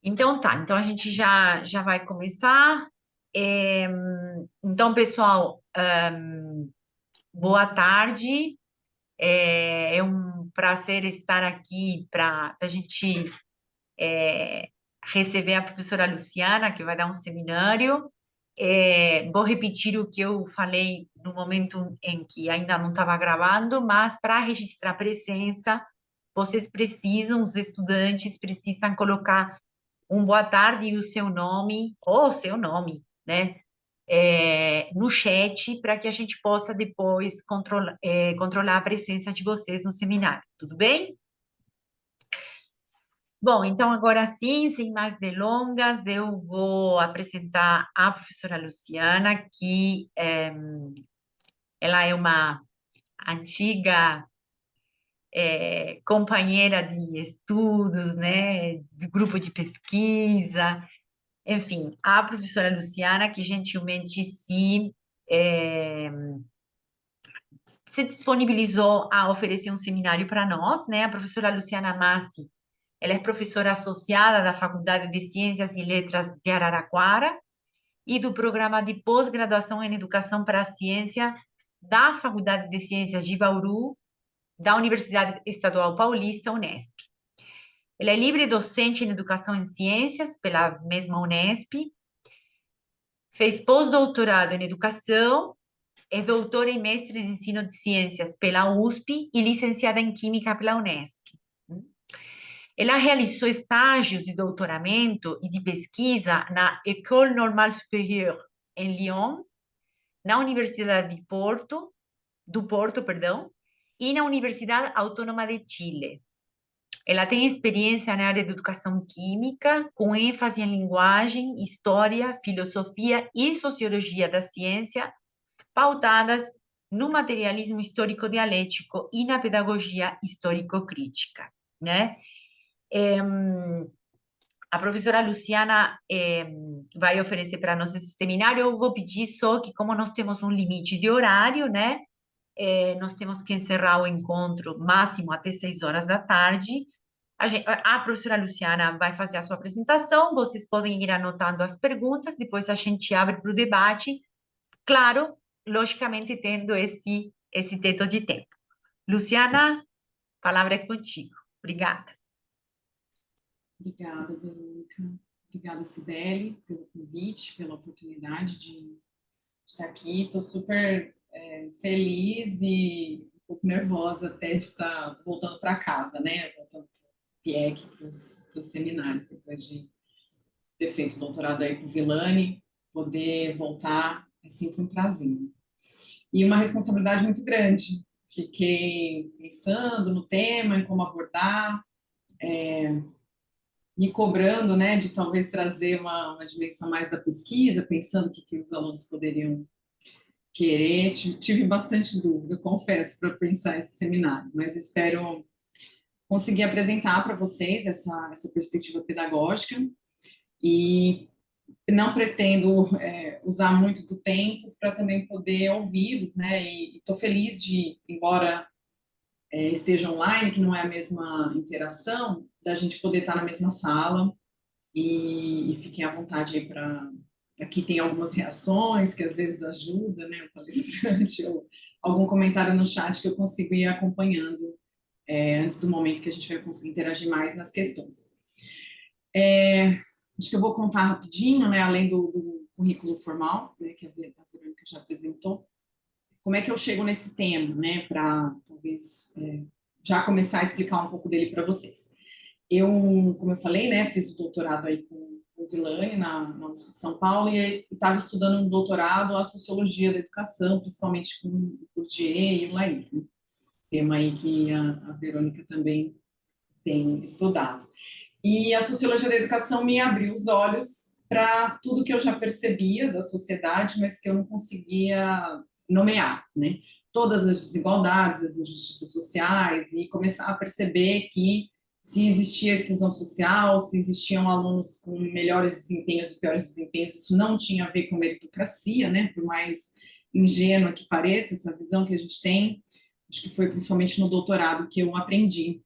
Então tá, então a gente já vai começar. É, então, pessoal, boa tarde. É um prazer estar aqui para a gente receber a professora Luciana, que vai dar um seminário. Vou repetir o que eu falei no momento em que ainda não estava gravando, mas para registrar presença, vocês precisam, os estudantes precisam colocar um boa tarde e o seu nome, ou o seu nome, né? No chat, para que a gente possa depois controlar a presença de vocês no seminário, tudo bem? Bom, então agora sim, sem mais delongas, eu vou apresentar a professora Luciana, que ela é uma antiga companheira de estudos, né, de grupo de pesquisa, enfim, a professora Luciana, que gentilmente eh, se disponibilizou a oferecer um seminário para nós, né? A professora Luciana Massi, ela é professora associada da Faculdade de Ciências e Letras de Araraquara e do programa de pós-graduação em Educação para a Ciência da Faculdade de Ciências de Bauru, da Universidade Estadual Paulista, Unesp. Ela é livre docente em Educação em Ciências pela mesma Unesp, fez pós-doutorado em Educação, é doutora e mestre em Ensino de Ciências pela USP e licenciada em Química pela Unesp. Ela realizou estágios de doutoramento e de pesquisa na École Normale Supérieure em Lyon, na Universidade do Porto, perdão, e na Universidade Autônoma de Chile. Ela tem experiência na área de educação química, com ênfase em linguagem, história, filosofia e sociologia da ciência, pautadas no materialismo histórico-dialético e na pedagogia histórico-crítica, né? A professora Luciana vai oferecer para nós esse seminário. Eu vou pedir só que, como nós temos um limite de horário, né? Nós temos que encerrar o encontro máximo até 6 horas da tarde. A professora Luciana vai fazer a sua apresentação, vocês podem ir anotando as perguntas, depois a gente abre para o debate, claro, logicamente tendo esse teto de tempo. Luciana, a palavra é contigo. Obrigada. Obrigada, Verônica. Obrigada, Cibele, pelo convite, pela oportunidade de estar aqui. Estou super feliz e um pouco nervosa até de estar voltando para casa, né? Voltando para o PIEC, para os seminários, depois de ter feito doutorado aí com o Villani, poder voltar é sempre um prazer. E uma responsabilidade muito grande. Fiquei pensando no tema, em como abordar, me cobrando, né, de talvez trazer uma dimensão mais da pesquisa, pensando o que os alunos poderiam querer. Tive bastante dúvida, confesso, para pensar esse seminário, mas espero conseguir apresentar para vocês essa perspectiva pedagógica e não pretendo usar muito do tempo para também poder ouvi-los, né, e estou feliz de, embora esteja online, que não é a mesma interação, da gente poder estar na mesma sala e fiquem à vontade aí para... Aqui tem algumas reações que às vezes ajuda, né, o palestrante, ou algum comentário no chat que eu consigo ir acompanhando antes do momento que a gente vai conseguir interagir mais nas questões. Acho que eu vou contar rapidinho, né, além do currículo formal, né, que a Verônica já apresentou, como é que eu chego nesse tema, né, para talvez já começar a explicar um pouco dele para vocês. Eu, como eu falei, né, fiz o doutorado aí com o Villani na Universidade de São Paulo e estava estudando no doutorado a sociologia da educação, principalmente com o Bourdieu e o Laïc, né? Tema aí que a Verônica também tem estudado. E a sociologia da educação me abriu os olhos para tudo que eu já percebia da sociedade, mas que eu não conseguia nomear, né? Todas as desigualdades, as injustiças sociais, e começar a perceber que se existia exclusão social, se existiam alunos com melhores desempenhos e piores desempenhos, isso não tinha a ver com meritocracia, né? Por mais ingênua que pareça essa visão que a gente tem, acho que foi principalmente no doutorado que eu aprendi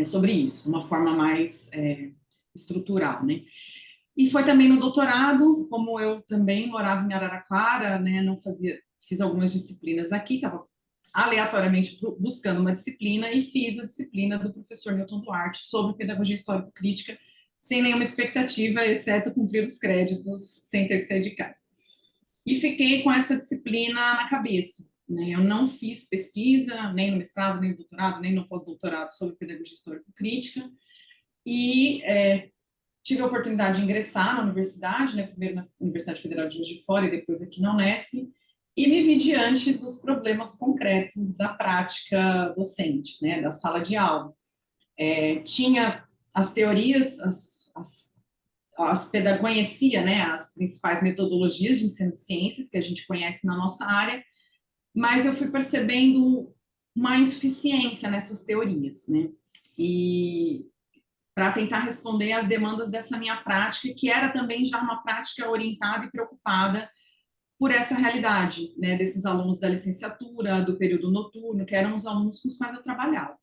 sobre isso, uma forma mais estrutural, né? E foi também no doutorado, como eu também morava em Araraquara, né, não fazia, fiz algumas disciplinas aqui, estava aleatoriamente buscando uma disciplina e fiz a disciplina do professor Newton Duarte sobre pedagogia histórico-crítica, sem nenhuma expectativa, exceto cumprir os créditos, sem ter que sair de casa. E fiquei com essa disciplina na cabeça, né? Eu não fiz pesquisa, nem no mestrado, nem no doutorado, nem no pós-doutorado sobre pedagogia histórico-crítica, e tive a oportunidade de ingressar na universidade, né, primeiro na Universidade Federal de Juiz de Fora e depois aqui na Unesp, e me vi diante dos problemas concretos da prática docente, né, da sala de aula. Tinha as teorias, conhecia, né, as principais metodologias de ensino de ciências que a gente conhece na nossa área, mas eu fui percebendo uma insuficiência nessas teorias, né, e para tentar responder às demandas dessa minha prática, que era também já uma prática orientada e preocupada por essa realidade, né, desses alunos da licenciatura, do período noturno, que eram os alunos com os quais eu trabalhava,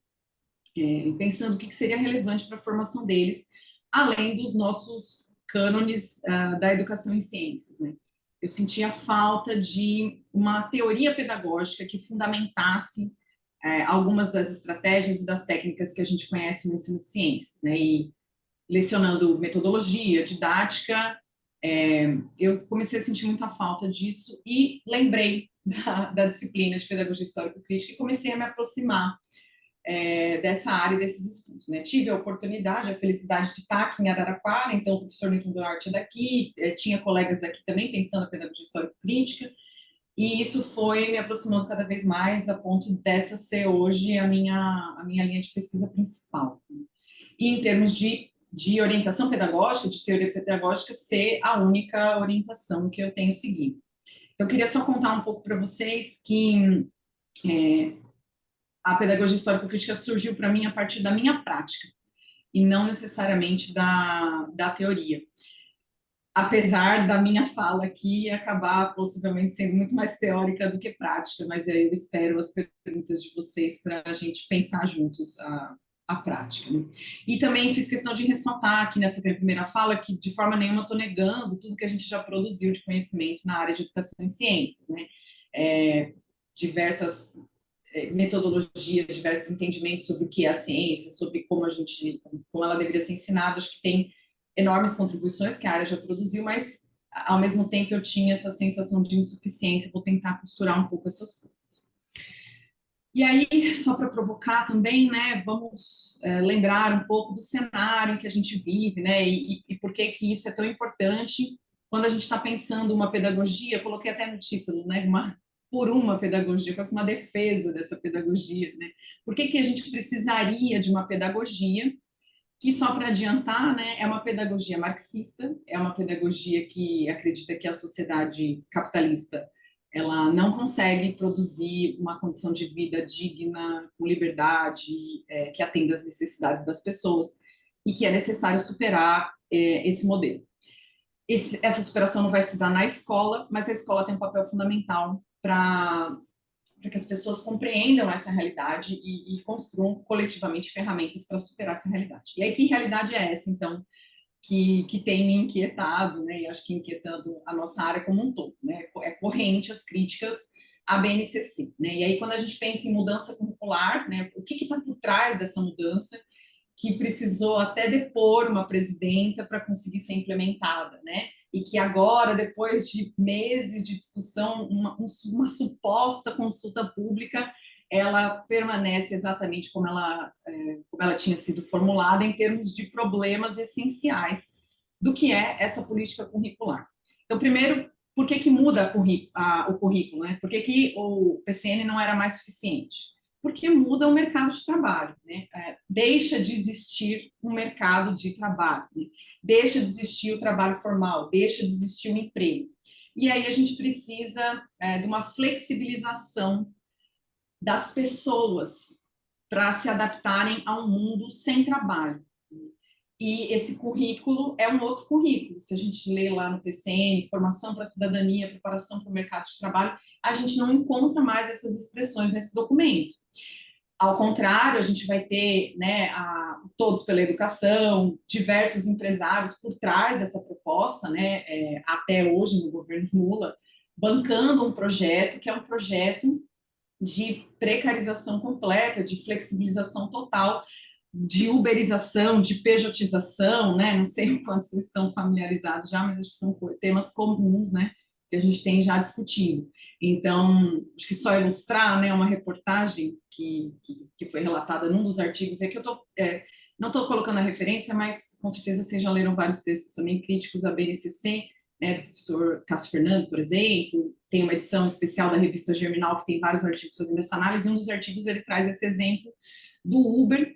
pensando o que seria relevante para a formação deles, além dos nossos cânones da educação em ciências, né. Eu sentia falta de uma teoria pedagógica que fundamentasse algumas das estratégias e das técnicas que a gente conhece no ensino de ciências, né, e lecionando metodologia, didática, eu comecei a sentir muita falta disso e lembrei da disciplina de pedagogia histórico-crítica e comecei a me aproximar dessa área e desses estudos, né? Tive a oportunidade, a felicidade de estar aqui em Araraquara, então o professor Newton Duarte é daqui, tinha colegas daqui também pensando na pedagogia histórico-crítica, e isso foi me aproximando cada vez mais a ponto dessa ser hoje a minha linha de pesquisa principal. E em termos de orientação pedagógica, de teoria pedagógica, ser a única orientação que eu tenho seguido. Eu queria só contar um pouco para vocês que a pedagogia histórico-crítica surgiu para mim a partir da minha prática, e não necessariamente da teoria. Apesar da minha fala aqui acabar possivelmente sendo muito mais teórica do que prática, mas eu espero as perguntas de vocês para a gente pensar juntos a prática, né? E também fiz questão de ressaltar aqui nessa primeira fala que de forma nenhuma estou negando tudo que a gente já produziu de conhecimento na área de educação em ciências, né? Diversas metodologias, diversos entendimentos sobre o que é a ciência, sobre como ela deveria ser ensinada. Acho que tem enormes contribuições que a área já produziu, mas ao mesmo tempo eu tinha essa sensação de insuficiência. Vou tentar costurar um pouco essas coisas. E aí, só para provocar também, né, vamos lembrar um pouco do cenário em que a gente vive, né, e por que isso é tão importante quando a gente está pensando uma pedagogia. Coloquei até no título, né, por uma pedagogia, quase uma defesa dessa pedagogia, né? Por que a gente precisaria de uma pedagogia que, só para adiantar, né, é uma pedagogia marxista, é uma pedagogia que acredita que a sociedade capitalista ela não consegue produzir uma condição de vida digna, com liberdade, que atenda às necessidades das pessoas, e que é necessário superar esse modelo. Essa superação não vai se dar na escola, mas a escola tem um papel fundamental para que as pessoas compreendam essa realidade e construam coletivamente ferramentas para superar essa realidade. E aí, que realidade é essa, então, que tem me inquietado, né, e acho que inquietando a nossa área como um todo, né? É corrente as críticas à BNCC, né? E aí, quando a gente pensa em mudança curricular, né, o que está por trás dessa mudança, que precisou até depor uma presidenta para conseguir ser implementada, né? E que agora, depois de meses de discussão, uma suposta consulta pública, ela permanece exatamente como ela tinha sido formulada em termos de problemas essenciais do que é essa política curricular. Então, primeiro, por que muda o currículo, né? Por que o PCN não era mais suficiente? Porque muda o mercado de trabalho, né? Deixa de existir um mercado de trabalho, né? Deixa de existir o trabalho formal, deixa de existir o emprego. E aí a gente precisa de uma flexibilização das pessoas para se adaptarem a um mundo sem trabalho. E esse currículo é um outro currículo. Se a gente lê lá no PCN, formação para a cidadania, preparação para o mercado de trabalho, a gente não encontra mais essas expressões nesse documento. Ao contrário, a gente vai ter, né, Todos pela Educação, diversos empresários por trás dessa proposta, né, até hoje no governo Lula, bancando um projeto que é um projeto de precarização completa, de flexibilização total, de uberização, de pejotização, né? Não sei o quanto vocês estão familiarizados já, mas acho que são temas comuns, né? Que a gente tem já discutindo. Então, acho que só ilustrar, né? Uma reportagem que foi relatada num dos artigos, é que eu não estou colocando a referência, mas com certeza vocês já leram vários textos também críticos à BNCC, né, do professor Cássio Fernando, por exemplo, tem uma edição especial da revista Germinal que tem vários artigos fazendo essa análise, e um dos artigos ele traz esse exemplo do Uber,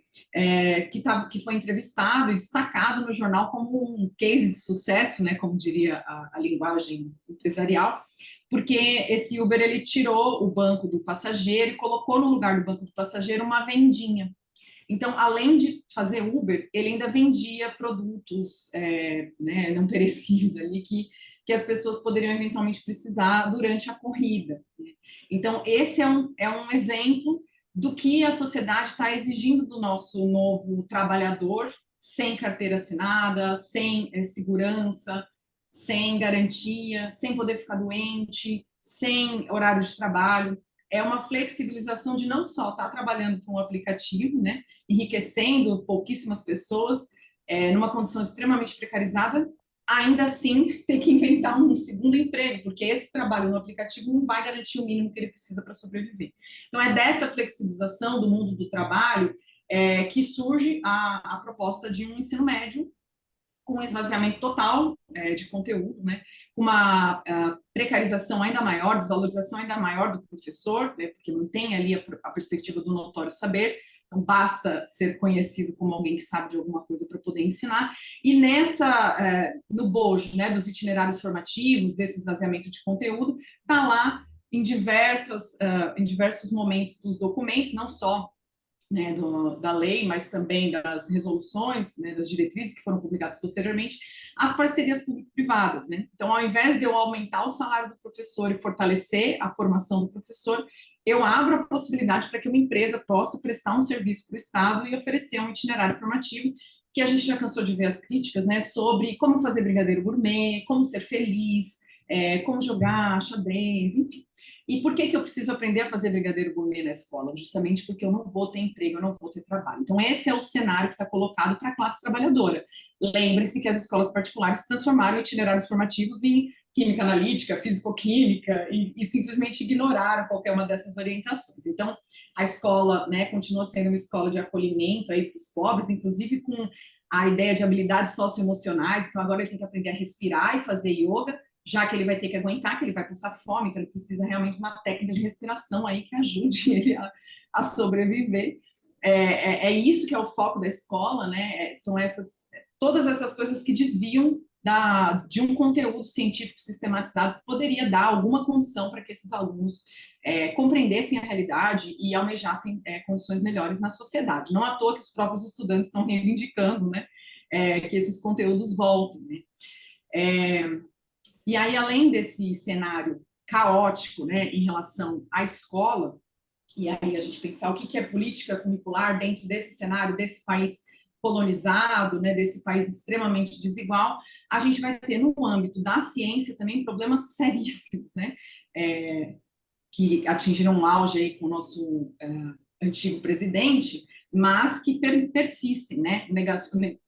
que foi entrevistado e destacado no jornal como um case de sucesso, né, como diria a linguagem empresarial, porque esse Uber ele tirou o banco do passageiro e colocou no lugar do banco do passageiro uma vendinha. Então, além de fazer Uber, ele ainda vendia produtos né, não perecíveis ali que as pessoas poderiam eventualmente precisar durante a corrida. Né? Então, esse é um exemplo do que a sociedade está exigindo do nosso novo trabalhador, sem carteira assinada, sem segurança, sem garantia, sem poder ficar doente, sem horário de trabalho. É uma flexibilização de não só estar trabalhando com um aplicativo, né, enriquecendo pouquíssimas pessoas, numa condição extremamente precarizada, ainda assim ter que inventar um segundo emprego, porque esse trabalho no aplicativo não vai garantir o mínimo que ele precisa para sobreviver. Então, é dessa flexibilização do mundo do trabalho que surge a proposta de um ensino médio com um esvaziamento total de conteúdo, né? Com uma precarização ainda maior, desvalorização ainda maior do professor, né? Porque não tem ali a perspectiva do notório saber, então basta ser conhecido como alguém que sabe de alguma coisa para poder ensinar, e no bojo, né, dos itinerários formativos, desse esvaziamento de conteúdo, está lá em diversos momentos dos documentos, não só né, da lei, mas também das resoluções, né, das diretrizes que foram publicadas posteriormente, as parcerias público-privadas. Né? Então, ao invés de eu aumentar o salário do professor e fortalecer a formação do professor, eu abro a possibilidade para que uma empresa possa prestar um serviço para o Estado e oferecer um itinerário formativo, que a gente já cansou de ver as críticas, né, sobre como fazer brigadeiro gourmet, como ser feliz, como jogar xadrez, enfim. E por que eu preciso aprender a fazer brigadeiro gourmet na escola? Justamente porque eu não vou ter emprego, eu não vou ter trabalho. Então, esse é o cenário que está colocado para a classe trabalhadora. Lembre-se que as escolas particulares se transformaram em itinerários formativos em química analítica, fisicoquímica, e simplesmente ignoraram qualquer uma dessas orientações. Então, a escola, né, continua sendo uma escola de acolhimento aí para os pobres, inclusive com a ideia de habilidades socioemocionais. Então, agora ele tem que aprender a respirar e fazer yoga, já que ele vai ter que aguentar, que ele vai passar fome, então ele precisa realmente de uma técnica de respiração aí que ajude ele a sobreviver. É isso que é o foco da escola, né? São todas essas coisas que desviam de um conteúdo científico sistematizado que poderia dar alguma condição para que esses alunos compreendessem a realidade e almejassem condições melhores na sociedade. Não à toa que os próprios estudantes estão reivindicando, né, que esses conteúdos voltem. Né? E aí, além desse cenário caótico, né, em relação à escola, e aí a gente pensar o que é política curricular dentro desse cenário, desse país colonizado, né, desse país extremamente desigual, a gente vai ter no âmbito da ciência também problemas seríssimos, né, que atingiram um auge aí com o nosso antigo presidente, mas que persistem, né? O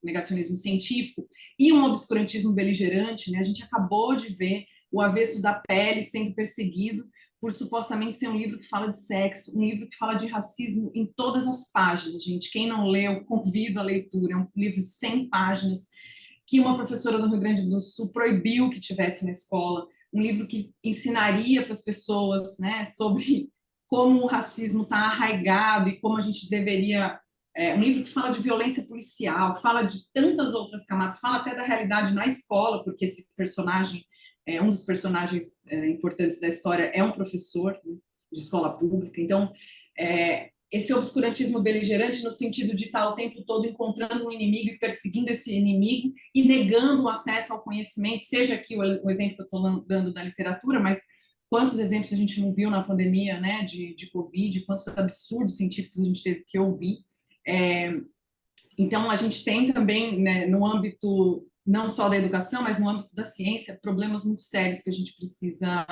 negacionismo científico e um obscurantismo beligerante, né? A gente acabou de ver O Avesso da Pele sendo perseguido por supostamente ser um livro que fala de sexo, um livro que fala de racismo em todas as páginas, gente. Quem não leu, convido a leitura. É um livro de 100 páginas que uma professora do Rio Grande do Sul proibiu que tivesse na escola, um livro que ensinaria para as pessoas, né, sobre como o racismo está arraigado e como a gente deveria. Um livro que fala de violência policial, que fala de tantas outras camadas, fala até da realidade na escola, porque esse personagem, um dos personagens importantes da história, é um professor, né, de escola pública. Então, esse obscurantismo beligerante no sentido de estar o tempo todo encontrando um inimigo e perseguindo esse inimigo e negando o acesso ao conhecimento, seja aqui o exemplo que eu estou dando da literatura, mas quantos exemplos a gente não viu na pandemia, né, de Covid, quantos absurdos científicos a gente teve que ouvir. É, então, a gente tem também, né, no âmbito não só da educação, mas no âmbito da ciência, problemas muito sérios que a gente precisa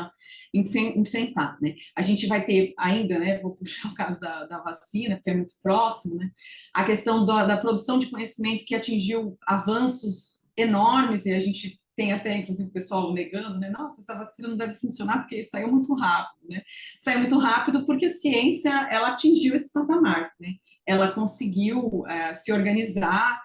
enfrentar, né? A gente vai ter ainda, né, vou puxar o caso da vacina, que é muito próximo, né? A questão da produção de conhecimento que atingiu avanços enormes, e a gente tem até, inclusive, o pessoal negando, né? Nossa, essa vacina não deve funcionar porque saiu muito rápido, né? Saiu muito rápido porque a ciência, ela atingiu esse patamar, né? Ela conseguiu se organizar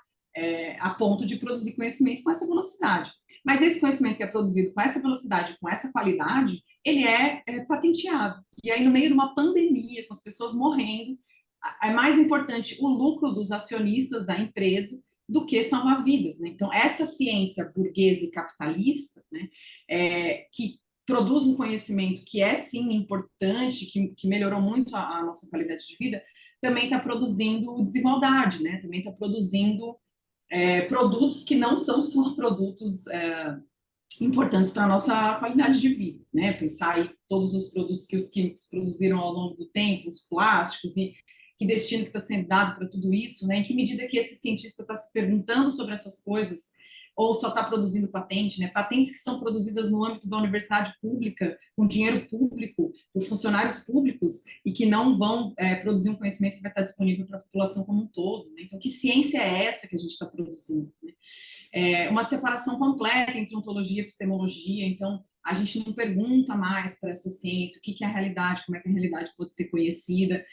a ponto de produzir conhecimento com essa velocidade. Mas esse conhecimento que é produzido com essa velocidade, com essa qualidade, ele é patenteado. E aí, no meio de uma pandemia, com as pessoas morrendo, é mais importante o lucro dos acionistas da empresa do que salvar vidas, né? Então, essa ciência burguesa e capitalista, né, que produz um conhecimento que é, sim, importante, que melhorou muito a nossa qualidade de vida, também está produzindo desigualdade, né? Também está produzindo produtos que não são só produtos importantes para a nossa qualidade de vida, né? Pensar aí todos os produtos que os químicos produziram ao longo do tempo, os plásticos, e que destino que está sendo dado para tudo isso, né? Em que medida que esse cientista está se perguntando sobre essas coisas, ou só está produzindo patente, né? Patentes que são produzidas no âmbito da universidade pública, com dinheiro público, por funcionários públicos, e que não vão produzir um conhecimento que vai estar disponível para a população como um todo, né? Então, que ciência é essa que a gente está produzindo, né? Uma separação completa entre ontologia e epistemologia, então a gente não pergunta mais para essa ciência o que é a realidade, como é que a realidade pode ser conhecida,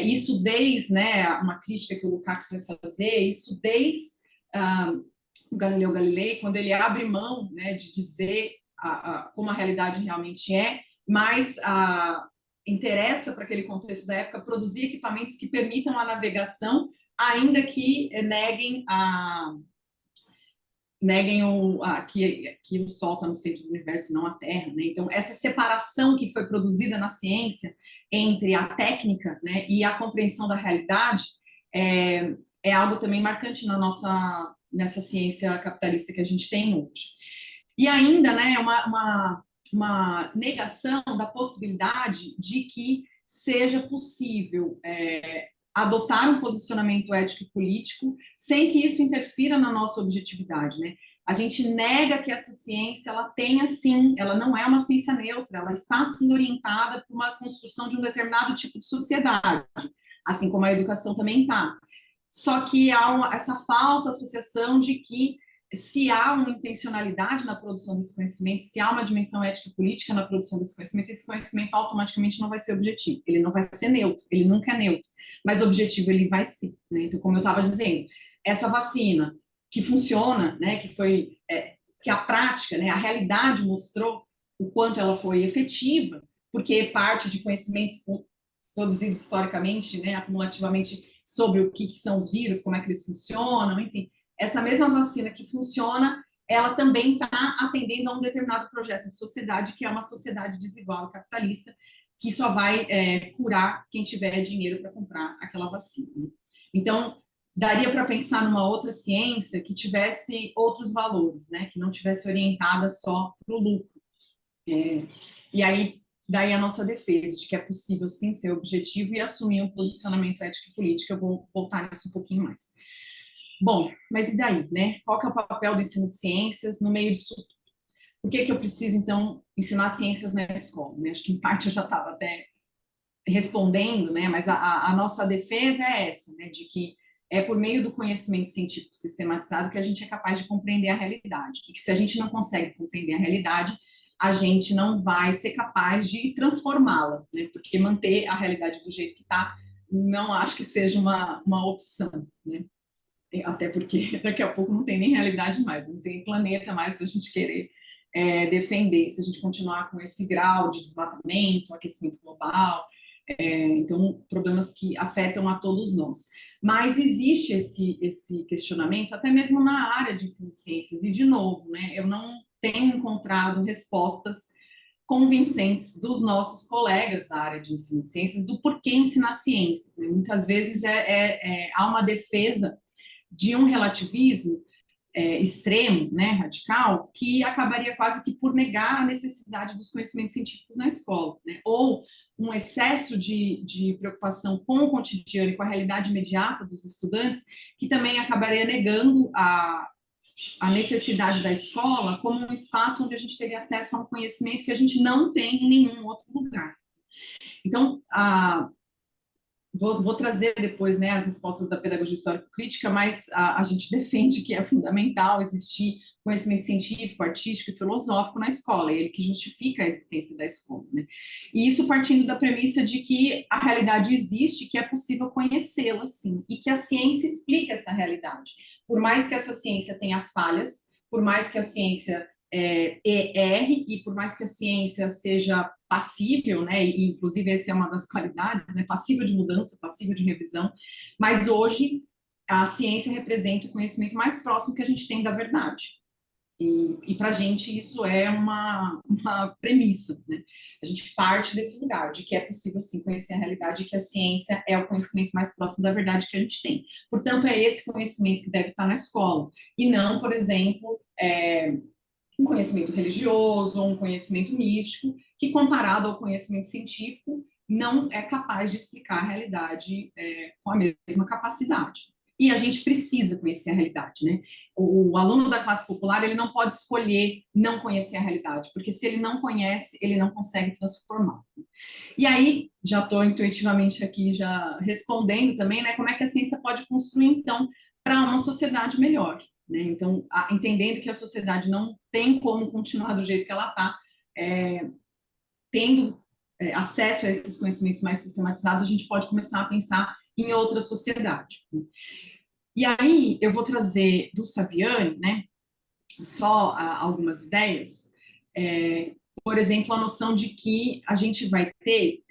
isso desde, né, uma crítica que o Lukács vai fazer, isso desde o Galileu Galilei, quando ele abre mão, né, de dizer como a realidade realmente é, mas interessa para aquele contexto da época produzir equipamentos que permitam a navegação, ainda que que o Sol está no centro do universo e não a Terra, né? Então, essa separação que foi produzida na ciência entre a técnica, né, e a compreensão da realidade é algo também marcante nessa ciência capitalista que a gente tem hoje. E ainda, né, uma negação da possibilidade de que seja possível adotar um posicionamento ético e político sem que isso interfira na nossa objetividade, né? A gente nega que essa ciência, ela tenha, sim, ela não é uma ciência neutra, ela está, sim, orientada para uma construção de um determinado tipo de sociedade, assim como a educação também está. Só que há essa falsa associação de que se há uma intencionalidade na produção desse conhecimento, se há uma dimensão ética e política na produção desse conhecimento automaticamente não vai ser objetivo, ele não vai ser neutro, ele nunca é neutro, mas objetivo ele vai ser, né? Então, como eu estava dizendo, essa vacina que funciona, né, que a prática, né, a realidade mostrou o quanto ela foi efetiva, porque parte de conhecimentos produzidos historicamente, né, acumulativamente, sobre o que são os vírus, como é que eles funcionam, enfim, essa mesma vacina que funciona, ela também está atendendo a um determinado projeto de sociedade, que é uma sociedade desigual e capitalista, que só vai curar quem tiver dinheiro para comprar aquela vacina. Então, daria para pensar numa outra ciência que tivesse outros valores, né? Que não tivesse orientada só para o lucro. E aí, daí a nossa defesa de que é possível, sim, ser objetivo e assumir um posicionamento ético e político. Eu vou voltar nisso um pouquinho mais. Bom, mas e daí, né? Qual que é o papel do ensino de ciências no meio disso? Por que eu preciso, então, ensinar ciências na escola? Né? Acho que, em parte, eu já estava até respondendo, né? Mas a nossa defesa é essa, né? De que é por meio do conhecimento científico sistematizado que a gente é capaz de compreender a realidade. E que se a gente não consegue compreender a realidade, a gente não vai ser capaz de transformá-la, né? Porque manter a realidade do jeito que está, não acho que seja uma opção, né? Até porque daqui a pouco não tem nem realidade mais, não tem planeta mais para a gente querer defender, se a gente continuar com esse grau de desmatamento, aquecimento global, então problemas que afetam a todos nós. Mas existe esse questionamento até mesmo na área de ensino de ciências, e de novo, né, eu não tenho encontrado respostas convincentes dos nossos colegas da área de ensino de ciências do porquê ensinar ciências, né? Muitas vezes há uma defesa de um relativismo extremo, né, radical, que acabaria quase que por negar a necessidade dos conhecimentos científicos na escola, né? Ou um excesso de preocupação com o cotidiano e com a realidade imediata dos estudantes, que também acabaria negando a necessidade da escola como um espaço onde a gente teria acesso a um conhecimento que a gente não tem em nenhum outro lugar. Então, vou trazer depois, né, as respostas da pedagogia histórico-crítica, mas a gente defende que é fundamental existir conhecimento científico, artístico e filosófico na escola, é ele que justifica a existência da escola, né? E isso partindo da premissa de que a realidade existe, que é possível conhecê-la, sim, e que a ciência explica essa realidade. Por mais que essa ciência tenha falhas, por mais que a ciência erre e por mais que a ciência seja passível, né, e inclusive essa é uma das qualidades, né, passível de mudança, passível de revisão, mas hoje a ciência representa o conhecimento mais próximo que a gente tem da verdade. E para a gente isso é uma premissa, né? A gente parte desse lugar, de que é possível sim conhecer a realidade e que a ciência é o conhecimento mais próximo da verdade que a gente tem. Portanto, é esse conhecimento que deve estar na escola, e não, por exemplo, um conhecimento religioso, um conhecimento místico, que comparado ao conhecimento científico, não é capaz de explicar a realidade com a mesma capacidade. E a gente precisa conhecer a realidade, né? O aluno da classe popular, ele não pode escolher não conhecer a realidade, porque se ele não conhece, ele não consegue transformar. E aí, já estou intuitivamente aqui já respondendo também, né? Como é que a ciência pode construir, então, para uma sociedade melhor, né? Então, entendendo que a sociedade não tem como continuar do jeito que ela está, tendo acesso a esses conhecimentos mais sistematizados, a gente pode começar a pensar em outra sociedade. E aí, eu vou trazer do Saviani, né, só algumas ideias, por exemplo, a noção de que a gente vai ter,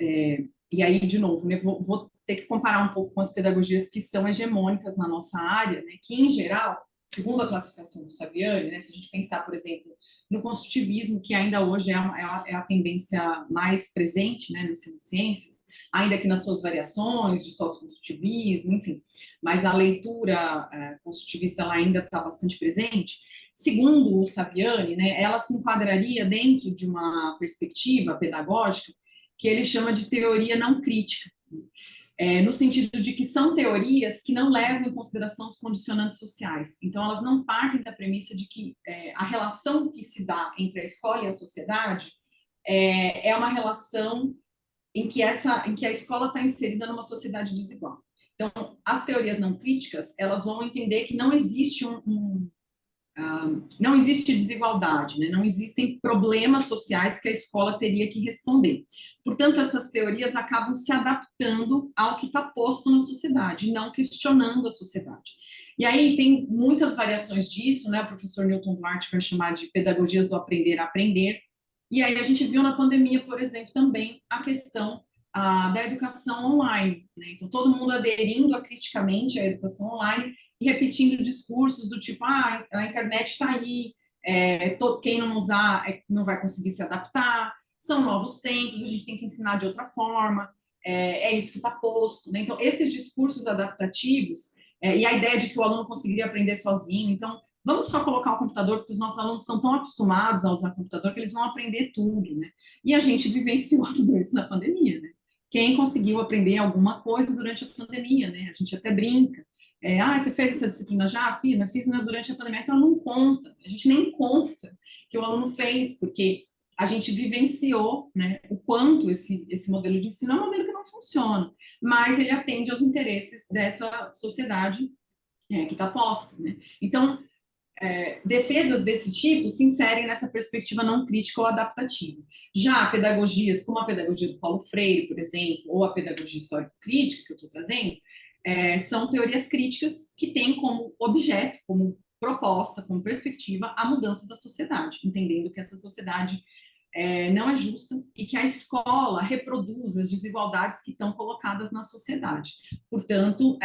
e aí, de novo, né, vou ter que comparar um pouco com as pedagogias que são hegemônicas na nossa área, né, que, em geral, segundo a classificação do Saviani, né, se a gente pensar, por exemplo, no construtivismo, que ainda hoje é a tendência mais presente, né, no ensino de ciências, ainda que nas suas variações de sócio-construtivismo, enfim, mas a leitura construtivista ela ainda está bastante presente. Segundo o Saviani, né, ela se enquadraria dentro de uma perspectiva pedagógica que ele chama de teoria não crítica, no sentido de que são teorias que não levam em consideração os condicionantes sociais. Então, elas não partem da premissa de que a relação que se dá entre a escola e a sociedade é uma relação em que a escola está inserida numa sociedade desigual. Então, as teorias não críticas, elas vão entender que não existe não existe desigualdade, né? Não existem problemas sociais que a escola teria que responder. Portanto, essas teorias acabam se adaptando ao que está posto na sociedade, não questionando a sociedade. E aí tem muitas variações disso, né? O professor Newton Duarte vai chamar de pedagogias do aprender a aprender. E aí a gente viu na pandemia, por exemplo, também a questão da educação online, né? Então, todo mundo aderindo criticamente à educação online, e repetindo discursos do tipo, a internet está aí, quem não usar não vai conseguir se adaptar, são novos tempos, a gente tem que ensinar de outra forma, isso que está posto, né? Então, esses discursos adaptativos, e a ideia de que o aluno conseguiria aprender sozinho, então, vamos só colocar o computador, porque os nossos alunos estão tão acostumados a usar o computador que eles vão aprender tudo, né? E a gente vivenciou tudo isso na pandemia, né? Quem conseguiu aprender alguma coisa durante a pandemia, né? A gente até brinca, você fez essa disciplina já? Fiz durante a pandemia, então não conta, a gente nem conta que o aluno fez, porque a gente vivenciou, né, o quanto esse modelo de ensino é um modelo que não funciona, mas ele atende aos interesses dessa sociedade que está posta, né? Então, defesas desse tipo se inserem nessa perspectiva não crítica ou adaptativa. Já pedagogias como a pedagogia do Paulo Freire, por exemplo, ou a pedagogia histórico-crítica que eu estou trazendo, são teorias críticas que têm como objeto, como proposta, como perspectiva, a mudança da sociedade, entendendo que essa sociedade não é justa e que a escola reproduz as desigualdades que estão colocadas na sociedade. Portanto,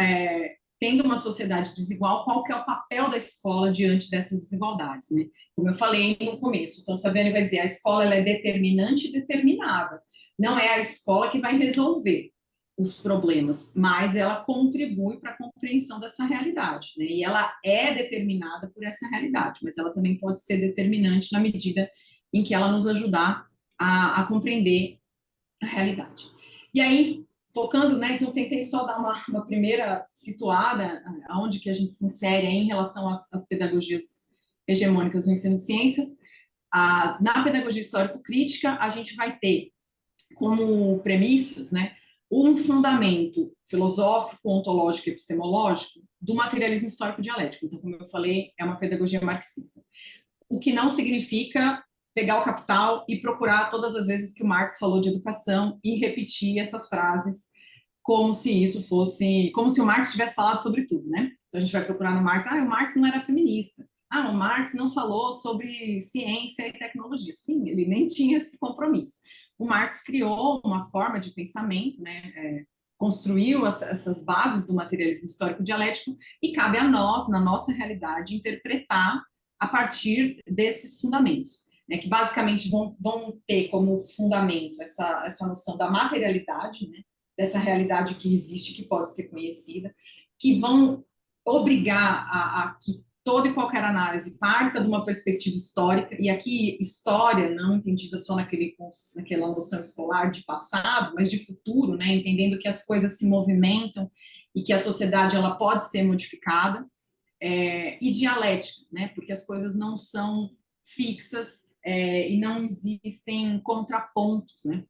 tendo uma sociedade desigual, qual que é o papel da escola diante dessas desigualdades, né? Como eu falei no começo, então Saviani vai dizer, a escola ela é determinante e determinada, não é a escola que vai resolver. os problemas, mas ela contribui para a compreensão dessa realidade, né? E ela é determinada por essa realidade, mas ela também pode ser determinante na medida em que ela nos ajudar a compreender a realidade. E aí, focando, né, então eu tentei só dar uma primeira situada aonde que a gente se insere em relação às pedagogias hegemônicas do ensino de ciências. Na pedagogia histórico-crítica, a gente vai ter como premissas, né, um fundamento filosófico, ontológico e epistemológico do materialismo histórico dialético. Então, como eu falei, é uma pedagogia marxista. O que não significa pegar o Capital e procurar todas as vezes que o Marx falou de educação e repetir essas frases como se isso fosse, como se o Marx tivesse falado sobre tudo, né? Então a gente vai procurar no Marx, o Marx não era feminista. O Marx não falou sobre ciência e tecnologia. Sim, ele nem tinha esse compromisso. O Marx criou uma forma de pensamento, né? Construiu essas bases do materialismo histórico dialético e cabe a nós, na nossa realidade, interpretar a partir desses fundamentos, né, que basicamente vão ter como fundamento essa noção da materialidade, né, dessa realidade que existe, que pode ser conhecida, que vão obrigar a que toda e qualquer análise parta de uma perspectiva histórica, e aqui história não entendida só naquela noção escolar de passado, mas de futuro, né, entendendo que as coisas se movimentam e que a sociedade ela pode ser modificada, e dialética, né, porque as coisas não são fixas e não existem contrapontos, né,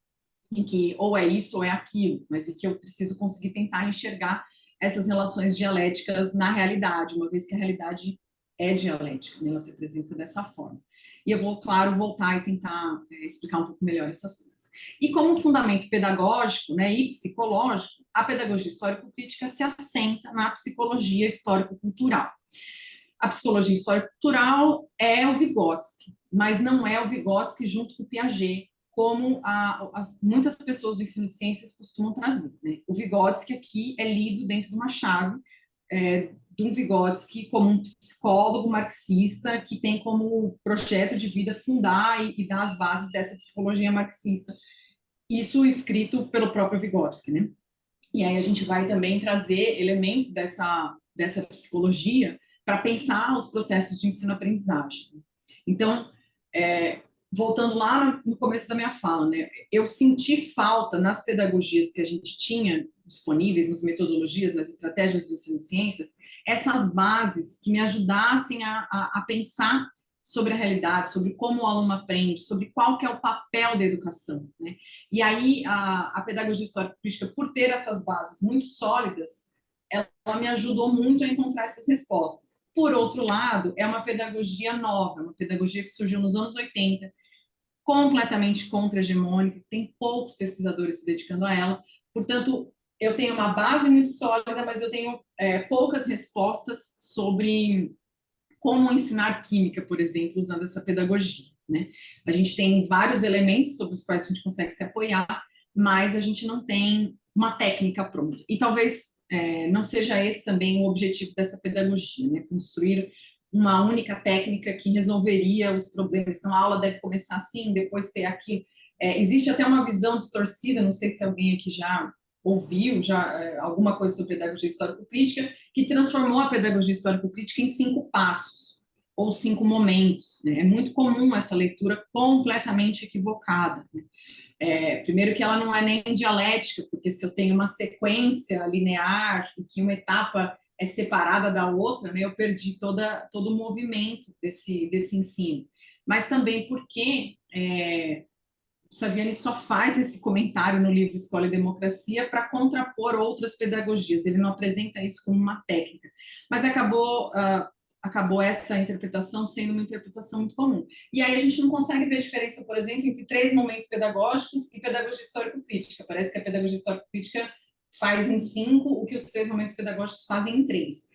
em que ou é isso ou é aquilo, mas em que eu preciso conseguir tentar enxergar essas relações dialéticas na realidade, uma vez que a realidade é dialética, né? Ela se apresenta dessa forma. E eu vou, claro, voltar e tentar explicar um pouco melhor essas coisas. E como fundamento pedagógico, né, e psicológico, a pedagogia histórico-crítica se assenta na psicologia histórico-cultural. A psicologia histórico-cultural é o Vygotsky, mas não é o Vygotsky junto com o Piaget, como muitas pessoas do ensino de ciências costumam trazer, né? O Vygotsky aqui é lido dentro de uma chave de um Vygotsky como um psicólogo marxista que tem como projeto de vida fundar e dar as bases dessa psicologia marxista. Isso escrito pelo próprio Vygotsky, né? E aí a gente vai também trazer elementos dessa psicologia para pensar os processos de ensino-aprendizagem. Então, voltando lá no começo da minha fala, né, eu senti falta nas pedagogias que a gente tinha disponíveis, nas metodologias, nas estratégias do ensino de ciências, essas bases que me ajudassem a pensar sobre a realidade, sobre como o aluno aprende, sobre qual que é o papel da educação, né? E aí a pedagogia histórico-crítica, por ter essas bases muito sólidas, ela me ajudou muito a encontrar essas respostas. Por outro lado, é uma pedagogia nova, uma pedagogia que surgiu nos anos 80, completamente contra-hegemônica, tem poucos pesquisadores se dedicando a ela, portanto, eu tenho uma base muito sólida, mas eu tenho poucas respostas sobre como ensinar química, por exemplo, usando essa pedagogia, né? A gente tem vários elementos sobre os quais a gente consegue se apoiar, mas a gente não tem uma técnica pronta. E talvez não seja esse também o objetivo dessa pedagogia, né? Construir uma única técnica que resolveria os problemas. Então, a aula deve começar assim, depois ter aquilo. Existe até uma visão distorcida, não sei se alguém aqui já ouviu alguma coisa sobre pedagogia histórico-crítica, que transformou a pedagogia histórico-crítica em 5 passos, ou 5 momentos, né? É muito comum essa leitura completamente equivocada, né? Primeiro que ela não é nem dialética, porque se eu tenho uma sequência linear, em que uma etapa é separada da outra, né, eu perdi todo o movimento desse ensino. Mas também porque o Saviani só faz esse comentário no livro Escola e Democracia para contrapor outras pedagogias. Ele não apresenta isso como uma técnica. Mas acabou essa interpretação sendo uma interpretação muito comum. E aí a gente não consegue ver a diferença, por exemplo, entre 3 momentos pedagógicos e pedagogia histórico-crítica. Parece que a pedagogia histórico-crítica faz em 5 o que os 3 momentos pedagógicos fazem em 3.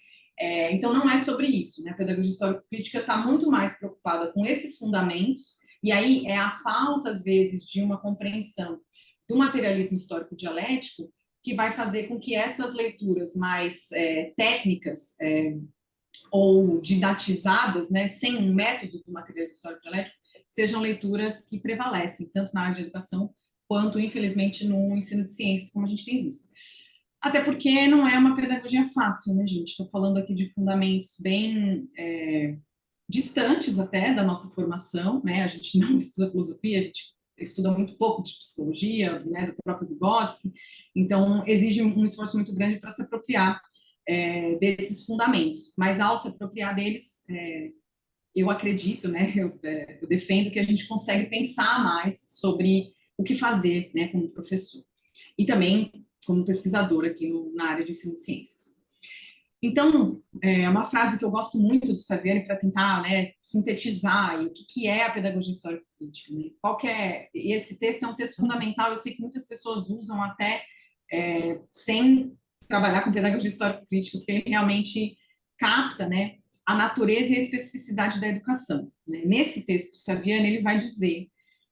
Então não é sobre isso, né? A pedagogia histórico-crítica está muito mais preocupada com esses fundamentos. E aí é a falta, às vezes, de uma compreensão do materialismo histórico-dialético que vai fazer com que essas leituras mais técnicas ou didatizadas, né, sem um método do materialismo histórico-dialético, sejam leituras que prevalecem, tanto na área de educação quanto, infelizmente, no ensino de ciências, como a gente tem visto. Até porque não é uma pedagogia fácil, né, gente? Estou falando aqui de fundamentos bem distantes até da nossa formação, né? A gente não estuda filosofia, a gente estuda muito pouco de psicologia, né, do próprio Vygotsky, então exige um esforço muito grande para se apropriar desses fundamentos, mas ao se apropriar deles, eu acredito, né, eu defendo que a gente consegue pensar mais sobre o que fazer, né, como professor, e também como pesquisador aqui na área de ensino de ciências. Então, é uma frase que eu gosto muito do Saviani para tentar, né, sintetizar o que é a pedagogia histórico-crítica, né? Qual que é? E esse texto é um texto fundamental, eu sei que muitas pessoas usam até sem trabalhar com pedagogia histórico-crítica, porque ele realmente capta, né, a natureza e a especificidade da educação, né? Nesse texto do Saviani, ele vai dizer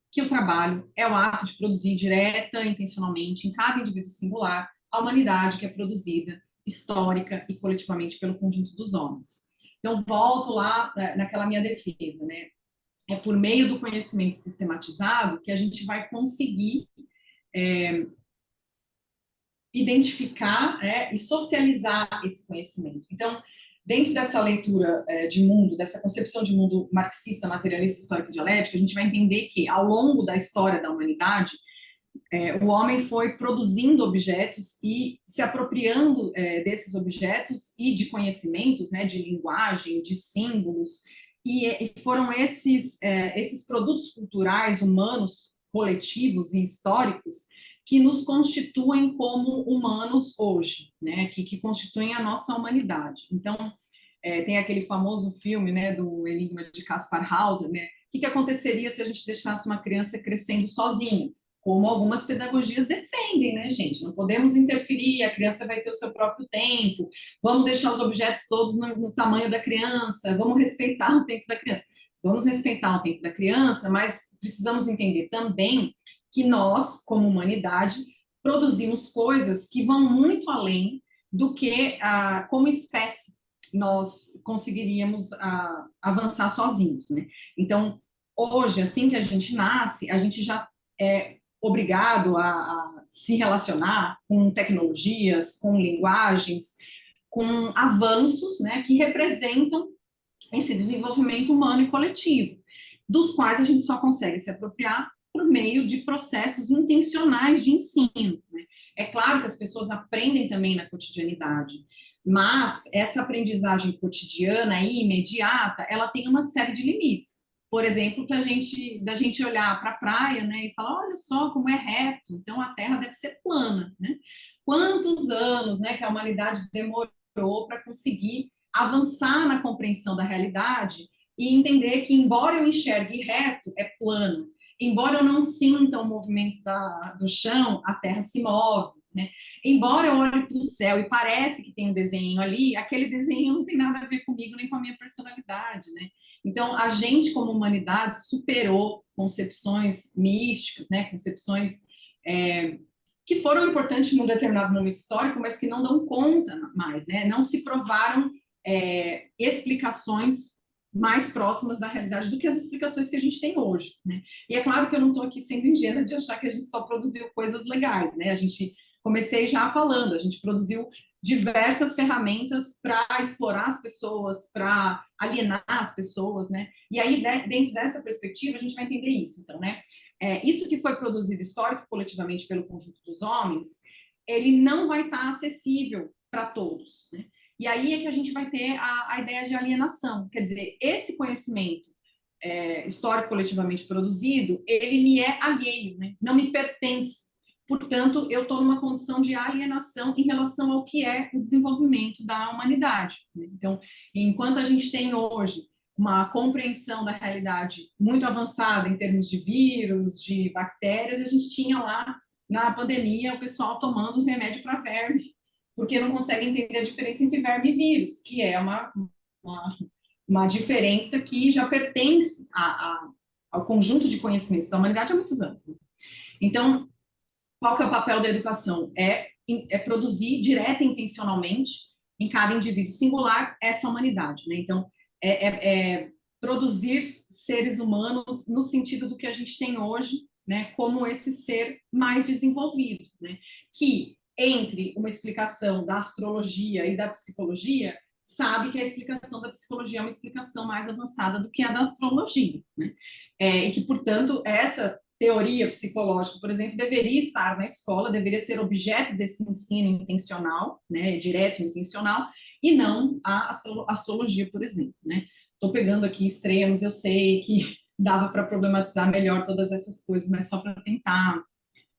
que o trabalho é o ato de produzir direta, intencionalmente, em cada indivíduo singular, a humanidade que é produzida histórica e coletivamente pelo conjunto dos homens. Então, volto lá naquela minha defesa, né? É por meio do conhecimento sistematizado que a gente vai conseguir identificar, né, e socializar esse conhecimento. Então, dentro dessa leitura de mundo, dessa concepção de mundo marxista, materialista, histórico e dialético, a gente vai entender que, ao longo da história da humanidade, o homem foi produzindo objetos e se apropriando desses objetos e de conhecimentos, né, de linguagem, de símbolos, e foram esses produtos culturais humanos, coletivos e históricos que nos constituem como humanos hoje, né, que constituem a nossa humanidade. Então, tem aquele famoso filme, né, do Enigma de Caspar Hauser, né, o que aconteceria se a gente deixasse uma criança crescendo sozinha? Como algumas pedagogias defendem, né, gente? Não podemos interferir, a criança vai ter o seu próprio tempo, vamos deixar os objetos todos no tamanho da criança, vamos respeitar o tempo da criança. Vamos respeitar o tempo da criança, mas precisamos entender também que nós, como humanidade, produzimos coisas que vão muito além do que, como espécie, nós conseguiríamos avançar sozinhos, né? Então, hoje, assim que a gente nasce, a gente já é obrigado a se relacionar com tecnologias, com linguagens, com avanços, né, que representam esse desenvolvimento humano e coletivo, dos quais a gente só consegue se apropriar por meio de processos intencionais de ensino, né? É claro que as pessoas aprendem também na cotidianidade, mas essa aprendizagem cotidiana e imediata, ela tem uma série de limites. Por exemplo, da gente olhar para a praia, né, e falar, olha só como é reto, então a Terra deve ser plana, né? Quantos anos, né, que a humanidade demorou para conseguir avançar na compreensão da realidade e entender que, embora eu enxergue reto, é plano. Embora eu não sinta o movimento do chão, a terra se move, né? Embora eu olhe para o céu e parece que tem um desenho ali, aquele desenho não tem nada a ver comigo nem com a minha personalidade, né? Então, a gente, como humanidade, superou concepções místicas, né? Concepções que foram importantes em um determinado momento histórico, mas que não dão conta mais, né? Não se provaram explicações mais próximas da realidade do que as explicações que a gente tem hoje, né? E é claro que eu não estou aqui sendo ingênua de achar que a gente só produziu coisas legais, né? Comecei já falando, a gente produziu diversas ferramentas para explorar as pessoas, para alienar as pessoas, né? E aí, dentro dessa perspectiva, a gente vai entender isso, então, né? Isso que foi produzido histórico coletivamente pelo conjunto dos homens, ele não vai estar acessível para todos, né? E aí é que a gente vai ter a ideia de alienação. Quer dizer, esse conhecimento histórico coletivamente produzido, ele me é alheio, né? Não me pertence. Portanto, eu estou numa condição de alienação em relação ao que é o desenvolvimento da humanidade, né? Então, enquanto a gente tem hoje uma compreensão da realidade muito avançada em termos de vírus, de bactérias, a gente tinha lá na pandemia o pessoal tomando remédio para verme, porque não consegue entender a diferença entre verme e vírus, que é uma diferença que já pertence ao conjunto de conhecimentos da humanidade há muitos anos, né? Então, qual que é o papel da educação? É produzir direta e intencionalmente em cada indivíduo singular essa humanidade, né? Então, produzir seres humanos no sentido do que a gente tem hoje né, como esse ser mais desenvolvido, né, que entre uma explicação da astrologia e da psicologia, sabe que a explicação da psicologia é uma explicação mais avançada do que a da astrologia, né? E que, portanto, essa teoria psicológica, por exemplo, deveria estar na escola, deveria ser objeto desse ensino intencional, né, direto intencional, e não a astrologia, por exemplo, né? Estou pegando aqui extremos, eu sei que dava para problematizar melhor todas essas coisas, mas só para tentar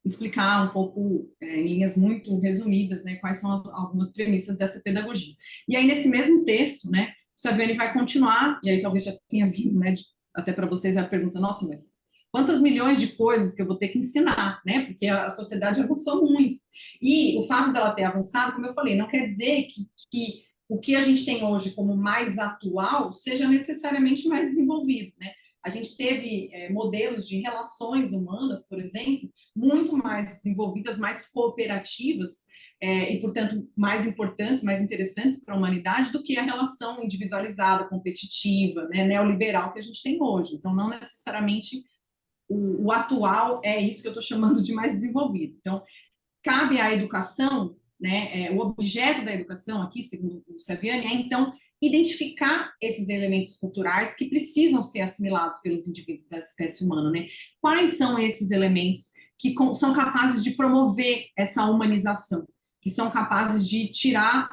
explicar um pouco, em linhas muito resumidas, né, quais são algumas premissas dessa pedagogia. E aí, nesse mesmo texto, né, o Saviani vai continuar, e aí talvez já tenha vindo, né, até para vocês a pergunta, nossa, mas quantas milhões de coisas que eu vou ter que ensinar, né, porque a sociedade avançou muito. E o fato dela ter avançado, como eu falei, não quer dizer que o que a gente tem hoje como mais atual seja necessariamente mais desenvolvido, né? A gente teve modelos de relações humanas, por exemplo, muito mais desenvolvidas, mais cooperativas, e, portanto, mais importantes, mais interessantes para a humanidade do que a relação individualizada, competitiva, né, neoliberal que a gente tem hoje. Então, não necessariamente o atual é isso que eu estou chamando de mais desenvolvido. Então, cabe à educação, né, o objeto da educação aqui, segundo o Saviani, é, então, identificar esses elementos culturais que precisam ser assimilados pelos indivíduos da espécie humana, né? Quais são esses elementos que são capazes de promover essa humanização, que são capazes de tirar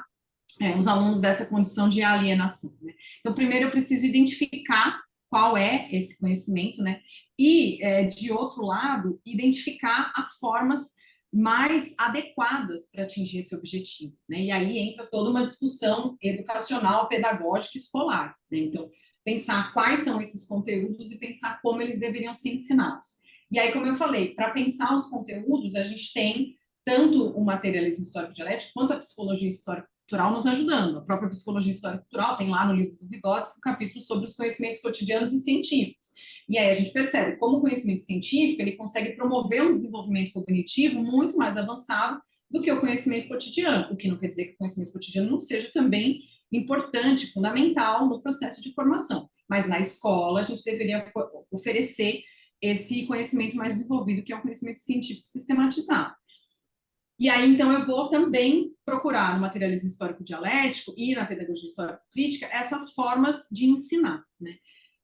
os alunos dessa condição de alienação, né? Então, primeiro eu preciso identificar qual é esse conhecimento, né? E, de outro lado, identificar as formas mais adequadas para atingir esse objetivo, né? E aí entra toda uma discussão educacional, pedagógica e escolar, né? Então, pensar quais são esses conteúdos e pensar como eles deveriam ser ensinados. E aí, como eu falei, para pensar os conteúdos, a gente tem tanto o materialismo histórico-dialético quanto a psicologia histórico-cultural nos ajudando. A própria psicologia histórico-cultural tem lá no livro do Vygotsky um capítulo sobre os conhecimentos cotidianos e científicos. E aí a gente percebe como o conhecimento científico ele consegue promover um desenvolvimento cognitivo muito mais avançado do que o conhecimento cotidiano, o que não quer dizer que o conhecimento cotidiano não seja também importante, fundamental no processo de formação. Mas na escola a gente deveria oferecer esse conhecimento mais desenvolvido, que é o conhecimento científico sistematizado. E aí, então, eu vou também procurar no materialismo histórico-dialético e na pedagogia histórico-crítica essas formas de ensinar, né?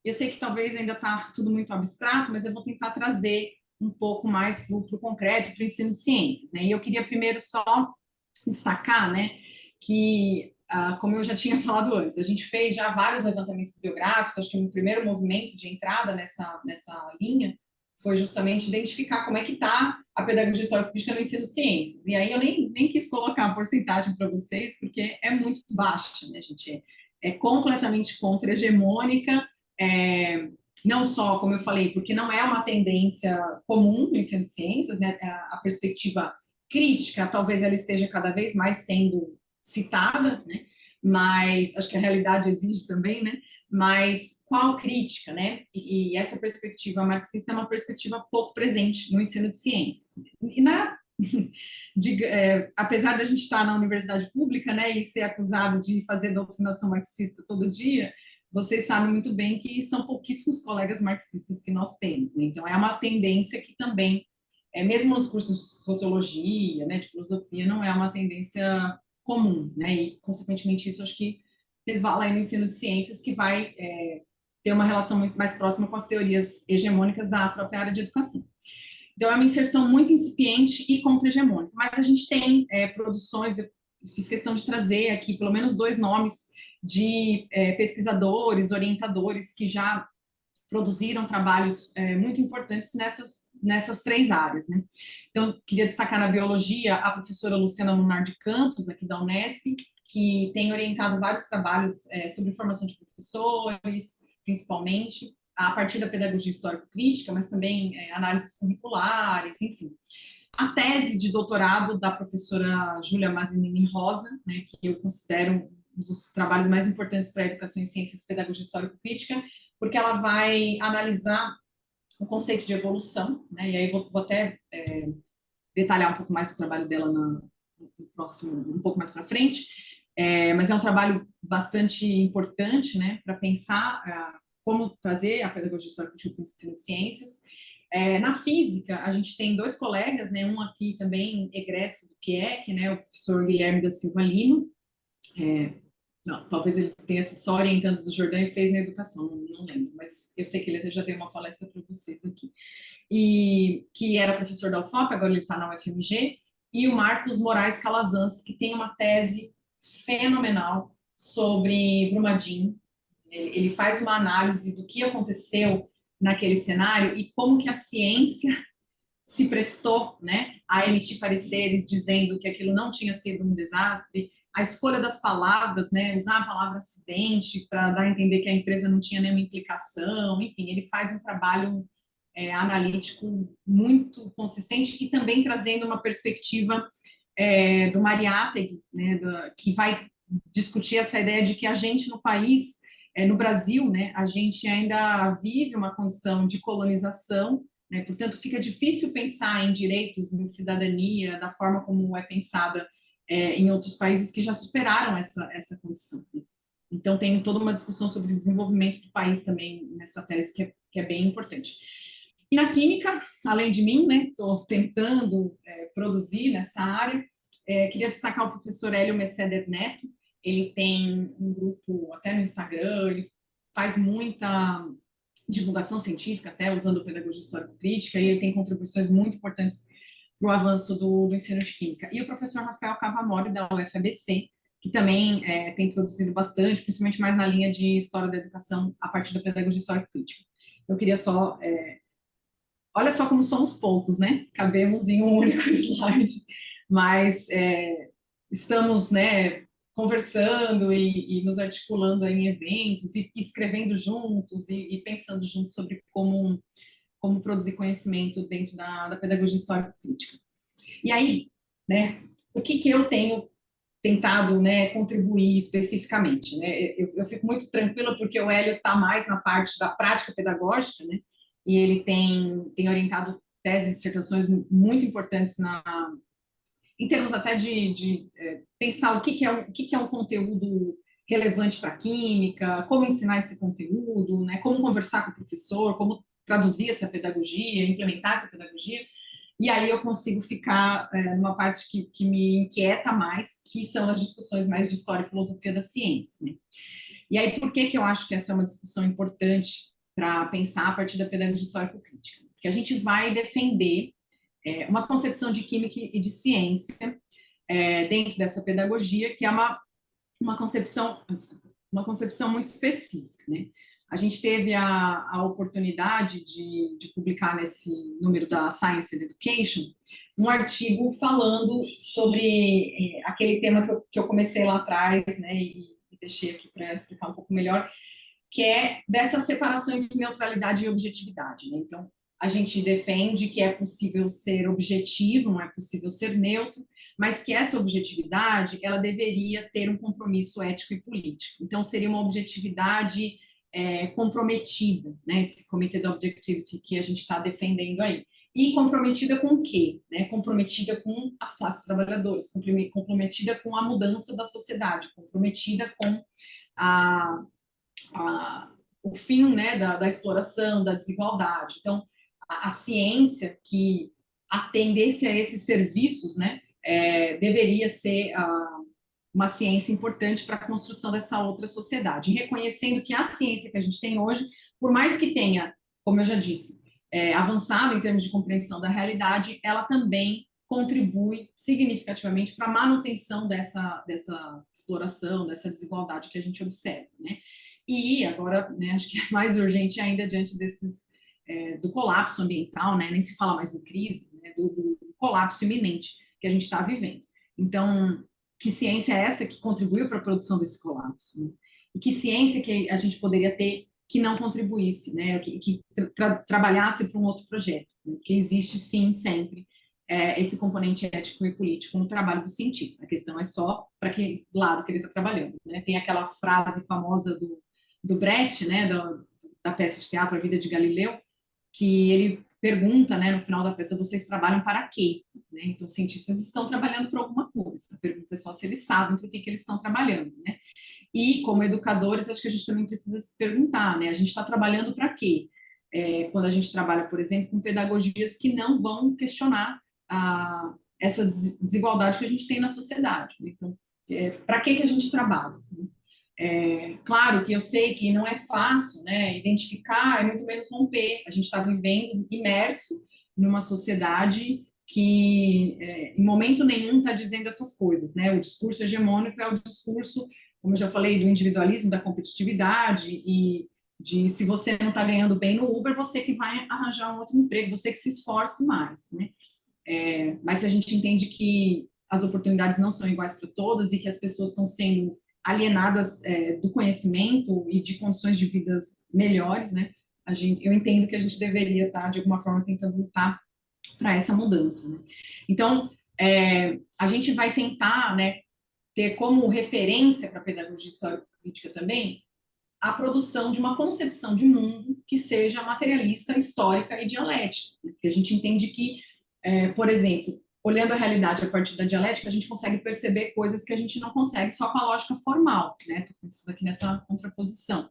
Eu sei que talvez ainda está tudo muito abstrato, mas eu vou tentar trazer um pouco mais para o concreto, para o ensino de ciências, né? E eu queria primeiro só destacar, né, que, como eu já tinha falado antes, a gente fez já vários levantamentos bibliográficos, acho que o primeiro movimento de entrada nessa linha foi justamente identificar como é que está a pedagogia histórico-crítica no ensino de ciências. E aí eu nem quis colocar a porcentagem para vocês, porque é muito baixa, né, gente? É completamente contra-hegemônica, não só, como eu falei, porque não é uma tendência comum no ensino de ciências, né? A perspectiva crítica, talvez ela esteja cada vez mais sendo citada, né? Mas acho que a realidade exige também, né? Mas qual crítica, né? E essa perspectiva marxista é uma perspectiva pouco presente no ensino de ciências. E apesar da gente estar na universidade pública, né, e ser acusado de fazer doutrinação marxista todo dia, vocês sabem muito bem que são pouquíssimos colegas marxistas que nós temos, né? Então é uma tendência que também, mesmo nos cursos de sociologia, né, de filosofia, não é uma tendência comum, né? E consequentemente isso acho que resvala aí no ensino de ciências, que vai ter uma relação muito mais próxima com as teorias hegemônicas da própria área de educação. Então, é uma inserção muito incipiente e contra-hegemônica. Mas a gente tem produções, eu fiz questão de trazer aqui pelo menos 2 nomes de pesquisadores, orientadores que já produziram trabalhos muito importantes nessas 3 áreas, né? Então, queria destacar na biologia a professora Luciana Lunar de Campos, aqui da Unesp, que tem orientado vários trabalhos sobre formação de professores, principalmente, a partir da pedagogia histórico-crítica, mas também análises curriculares, enfim. A tese de doutorado da professora Júlia Mazzinini Rosa, né, que eu considero um dos trabalhos mais importantes para a educação em ciências e pedagogia histórico-crítica, porque ela vai analisar o conceito de evolução, né, e aí vou até detalhar um pouco mais o trabalho dela no próximo, um pouco mais para frente, mas é um trabalho bastante importante, né, para pensar como trazer a pedagogia histórica para o ensino de ciências. Na física, a gente tem dois colegas, né? Um aqui também, egresso do PIEC, né? O professor Guilherme da Silva Lima. Não, talvez ele tenha sido só orientando do Jordão e fez na educação, não lembro, mas eu sei que ele até já deu uma palestra para vocês aqui. E que era professor da UFOP, agora ele está na UFMG, e o Marcos Moraes Calazans, que tem uma tese fenomenal sobre Brumadinho. Ele faz uma análise do que aconteceu naquele cenário e como que a ciência se prestou, né, a emitir pareceres dizendo que aquilo não tinha sido um desastre, a escolha das palavras, né, usar a palavra acidente para dar a entender que a empresa não tinha nenhuma implicação, enfim, ele faz um trabalho analítico muito consistente e também trazendo uma perspectiva do Mariátegui, né, que vai discutir essa ideia de que a gente no país, no Brasil, né, a gente ainda vive uma condição de colonização, né, portanto fica difícil pensar em direitos, em cidadania, da forma como é pensada em outros países que já superaram essa condição. Né? Então tem toda uma discussão sobre o desenvolvimento do país também nessa tese que é bem importante. E na química, além de mim, né, estou tentando produzir nessa área, queria destacar o professor Hélio Messeder Neto, ele tem um grupo até no Instagram, ele faz muita divulgação científica, até usando pedagogia histórico-crítica, e ele tem contribuições muito importantes para o avanço do ensino de química. E o professor Rafael Cavamori, da UFABC, que também tem produzido bastante, principalmente mais na linha de história da educação, a partir da pedagogia histórico-crítica. Eu queria só olha só como somos poucos, né? Cabemos em um único slide, mas estamos, né, conversando e nos articulando em eventos e escrevendo juntos e pensando juntos sobre como produzir conhecimento dentro da pedagogia histórico-crítica. E aí, né, o que eu tenho tentado, né, contribuir especificamente, né? Eu fico muito tranquila porque o Hélio está mais na parte da prática pedagógica, né? E ele tem orientado teses e dissertações muito importantes em termos até de pensar o que é um conteúdo relevante para a química, como ensinar esse conteúdo, né, como conversar com o professor, como traduzir essa pedagogia, implementar essa pedagogia. E aí eu consigo ficar numa parte que me inquieta mais, que são as discussões mais de história e filosofia da ciência. Né? E aí, por que eu acho que essa é uma discussão importante para pensar a partir da pedagogia histórico-crítica? Porque a gente vai defender uma concepção de química e de ciência dentro dessa pedagogia, que é uma concepção, desculpa, uma concepção muito específica. Né? A gente teve a oportunidade de publicar nesse número da Science and Education um artigo falando sobre aquele tema que eu comecei lá atrás, né, e deixei aqui para explicar um pouco melhor, que é dessa separação entre neutralidade e objetividade. Né? Então, a gente defende que é possível ser objetivo, não é possível ser neutro, mas que essa objetividade ela deveria ter um compromisso ético e político. Então, seria uma objetividade comprometida, né? Esse Committed Objectivity que a gente está defendendo aí. E comprometida com o quê? Né? Comprometida com as classes trabalhadoras, comprometida com a mudança da sociedade, comprometida com o fim, né, da exploração, da desigualdade. Então, a ciência que atendesse a esses serviços, né, deveria ser uma ciência importante para a construção dessa outra sociedade, reconhecendo que a ciência que a gente tem hoje, por mais que tenha, como eu já disse, avançado em termos de compreensão da realidade, ela também contribui significativamente para a manutenção dessa exploração, dessa desigualdade que a gente observa, né? E agora, né, acho que é mais urgente ainda diante do colapso ambiental, né? Nem se fala mais em crise, né? do colapso iminente que a gente está vivendo. Então, que ciência é essa que contribuiu para a produção desse colapso? Né? E que ciência que a gente poderia ter que não contribuísse, né? Que trabalhasse para um outro projeto? Né? Porque existe, sim, sempre esse componente ético e político no trabalho do cientista. A questão é só para que lado que ele está trabalhando. Né? Tem aquela frase famosa do Brecht, né? Da peça de teatro A Vida de Galileu, que ele pergunta, né, no final da peça, vocês trabalham para quê? Né? Então, os cientistas estão trabalhando por alguma coisa. A pergunta é só se eles sabem por que eles estão trabalhando, né? E, como educadores, acho que a gente também precisa se perguntar, né? A gente está trabalhando para quê? quando a gente trabalha, por exemplo, com pedagogias que não vão questionar essa desigualdade que a gente tem na sociedade. Então, para que a gente trabalha? Claro que eu sei que não é fácil, né, identificar, é muito menos romper. A gente está vivendo imerso numa sociedade que, em momento nenhum, está dizendo essas coisas, né? O discurso hegemônico é o discurso, como eu já falei, do individualismo, da competitividade e de se você não está ganhando bem no Uber, você que vai arranjar um outro emprego, você que se esforce mais, né? Mas se a gente entende que as oportunidades não são iguais para todas e que as pessoas estão sendo alienadas do conhecimento e de condições de vidas melhores, né? Eu entendo que a gente deveria estar, de alguma forma, tentando lutar para essa mudança, né? Então, a gente vai tentar, né, ter como referência para a pedagogia histórico-crítica também a produção de uma concepção de mundo que seja materialista, histórica e dialética, né? Porque a gente entende que, por exemplo, olhando a realidade a partir da dialética, a gente consegue perceber coisas que a gente não consegue só com a lógica formal, né? Estou pensando aqui nessa contraposição.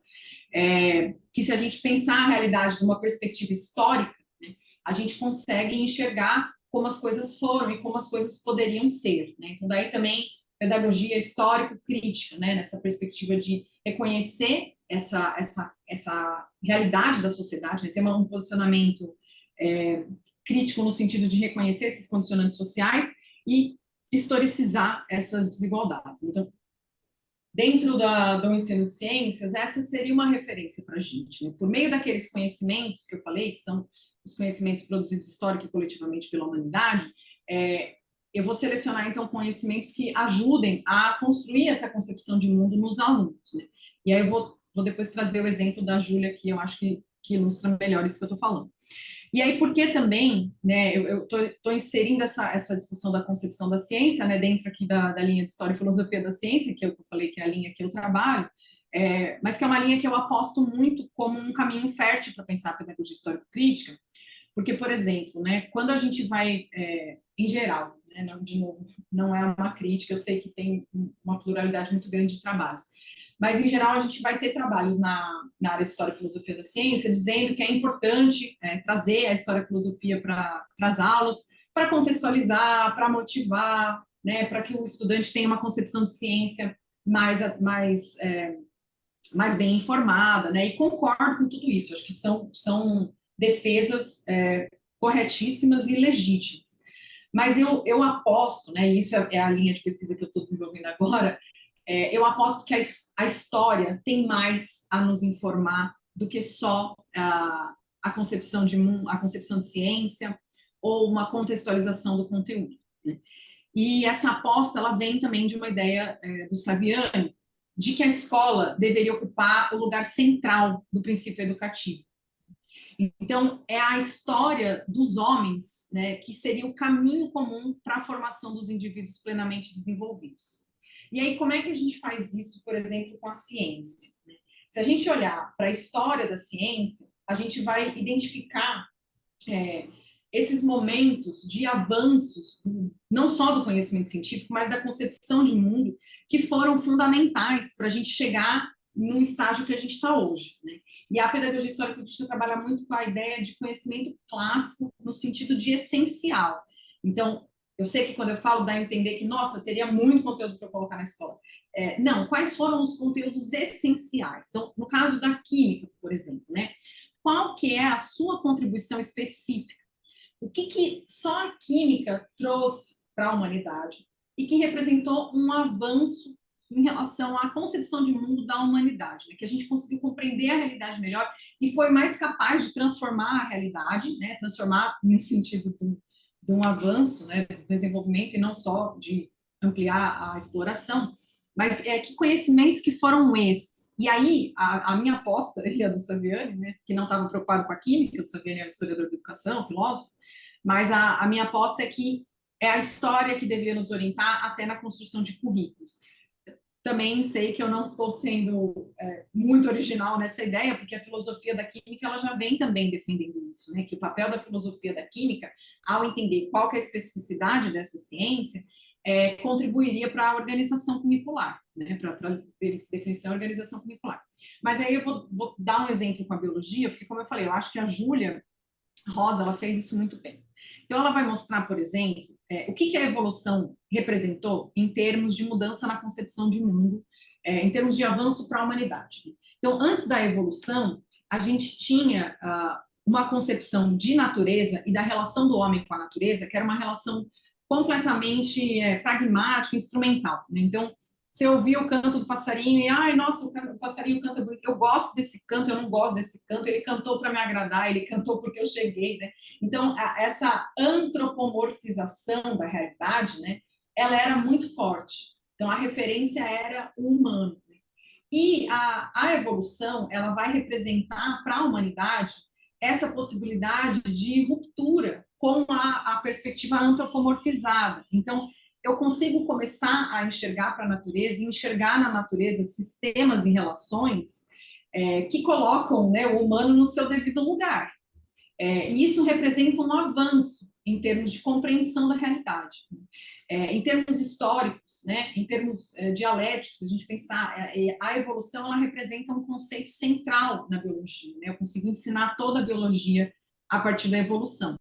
Que se a gente pensar a realidade de uma perspectiva histórica, né, a gente consegue enxergar como as coisas foram e como as coisas poderiam ser, né? Então, daí também pedagogia histórico-crítica, né? Nessa perspectiva de reconhecer essa realidade da sociedade, né? Ter um posicionamento crítico no sentido de reconhecer esses condicionantes sociais e historicizar essas desigualdades. Então, dentro do ensino de ciências, essa seria uma referência para a gente, né? Por meio daqueles conhecimentos que eu falei, que são os conhecimentos produzidos histórico e coletivamente pela humanidade, eu vou selecionar, então, conhecimentos que ajudem a construir essa concepção de mundo nos alunos, né? E aí eu vou depois trazer o exemplo da Júlia, que eu acho que ilustra melhor isso que eu estou falando. E aí, porque também, né, eu estou inserindo essa discussão da concepção da ciência, né, dentro aqui da linha de História e Filosofia da Ciência, que eu falei que é a linha que eu trabalho, mas que é uma linha que eu aposto muito como um caminho fértil para pensar a pedagogia histórico-crítica, porque, por exemplo, né, quando a gente vai, em geral, né, não, de novo, não é uma crítica, eu sei que tem uma pluralidade muito grande de trabalhos, mas, em geral, a gente vai ter trabalhos na área de História e Filosofia da Ciência dizendo que é importante trazer a História e Filosofia para as aulas, para contextualizar, para motivar, né, para que o estudante tenha uma concepção de ciência mais bem informada, né, e concordo com tudo isso, acho que são defesas corretíssimas e legítimas. Mas eu aposto, né, e isso é a linha de pesquisa que eu estou desenvolvendo agora, eu aposto que a história tem mais a nos informar do que só a concepção a concepção de ciência ou uma contextualização do conteúdo, né? E essa aposta ela vem também de uma ideia do Saviani de que a escola deveria ocupar o lugar central do princípio educativo. Então, é a história dos homens, né, que seria o caminho comum para a formação dos indivíduos plenamente desenvolvidos. E aí, como é que a gente faz isso, por exemplo, com a ciência? Se a gente olhar para a história da ciência, a gente vai identificar esses momentos de avanços, não só do conhecimento científico, mas da concepção de mundo, que foram fundamentais para a gente chegar no estágio que a gente está hoje, né? E a pedagogia histórico-crítica trabalha muito com a ideia de conhecimento clássico no sentido de essencial. Então, eu sei que quando eu falo, dá a entender que, nossa, teria muito conteúdo para colocar na escola. Não, quais foram os conteúdos essenciais? Então, no caso da química, por exemplo, né? Qual que é a sua contribuição específica? O que só a química trouxe para a humanidade e que representou um avanço em relação à concepção de mundo da humanidade, né? Que a gente conseguiu compreender a realidade melhor e foi mais capaz de transformar a realidade, né? Transformar no sentido de um avanço, né? Do desenvolvimento e não só de ampliar a exploração, mas que conhecimentos que foram esses? E aí, a minha aposta, e a do Saviani, né, que não estava preocupado com a química, o Saviani é um historiador da educação, filósofo, mas a minha aposta é que é a história que deveria nos orientar até na construção de currículos. Também sei que eu não estou sendo muito original nessa ideia, porque a filosofia da química ela já vem também defendendo isso, né? Que o papel da filosofia da química, ao entender qual que é a especificidade dessa ciência, contribuiria para a organização curricular, né? Para a definição e organização curricular. Mas aí eu vou dar um exemplo com a biologia, porque, como eu falei, eu acho que a Júlia Rosa, ela fez isso muito bem. Então, ela vai mostrar, por exemplo, o que a evolução representou em termos de mudança na concepção de mundo, em termos de avanço para a humanidade. Então, antes da evolução, a gente tinha uma concepção de natureza e da relação do homem com a natureza, que era uma relação completamente pragmática, instrumental. Né? Então, você ouvia o canto do passarinho e, ai, nossa, o passarinho canta bonito. Eu gosto desse canto, eu não gosto desse canto. Ele cantou para me agradar, ele cantou porque eu cheguei, né? Então, essa antropomorfização da realidade, né? Ela era muito forte. Então, a referência era o humano. Né? E a evolução, ela vai representar para a humanidade essa possibilidade de ruptura com a perspectiva antropomorfizada. Então, eu consigo começar a enxergar para a natureza e enxergar na natureza sistemas e relações que colocam, né, o humano no seu devido lugar. E isso representa um avanço em termos de compreensão da realidade. Em termos históricos, né, em termos dialéticos, se a gente pensar, a evolução ela representa um conceito central na biologia. Né? Eu consigo ensinar toda a biologia a partir da evolução.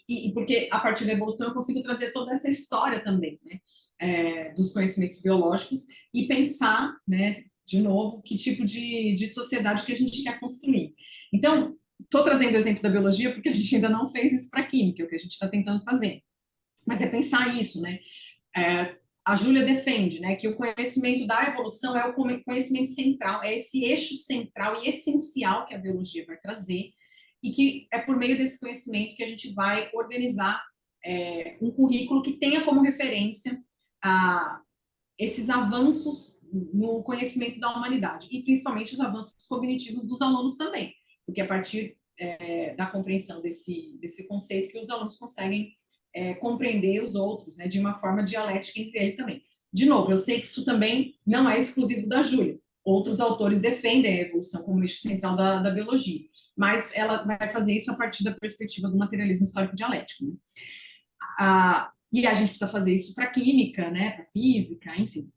E porque a partir da evolução eu consigo trazer toda essa história também, né, dos conhecimentos biológicos e pensar, né, de novo, que tipo de sociedade que a gente quer construir. Então, estou trazendo o exemplo da biologia porque a gente ainda não fez isso para a química, é o que a gente está tentando fazer. Mas é pensar isso, né? A Júlia defende, né, que o conhecimento da evolução é o conhecimento central, é esse eixo central e essencial que a biologia vai trazer, e que é por meio desse conhecimento que a gente vai organizar um currículo que tenha como referência esses avanços no conhecimento da humanidade, e principalmente os avanços cognitivos dos alunos também, porque a partir da compreensão desse conceito que os alunos conseguem compreender os outros, né, de uma forma dialética entre eles também. De novo, eu sei que isso também não é exclusivo da Júlia. Outros autores defendem a evolução como eixo central da biologia, mas ela vai fazer isso a partir da perspectiva do materialismo histórico dialético. Né? E a gente precisa fazer isso para a química, né, para a física, enfim.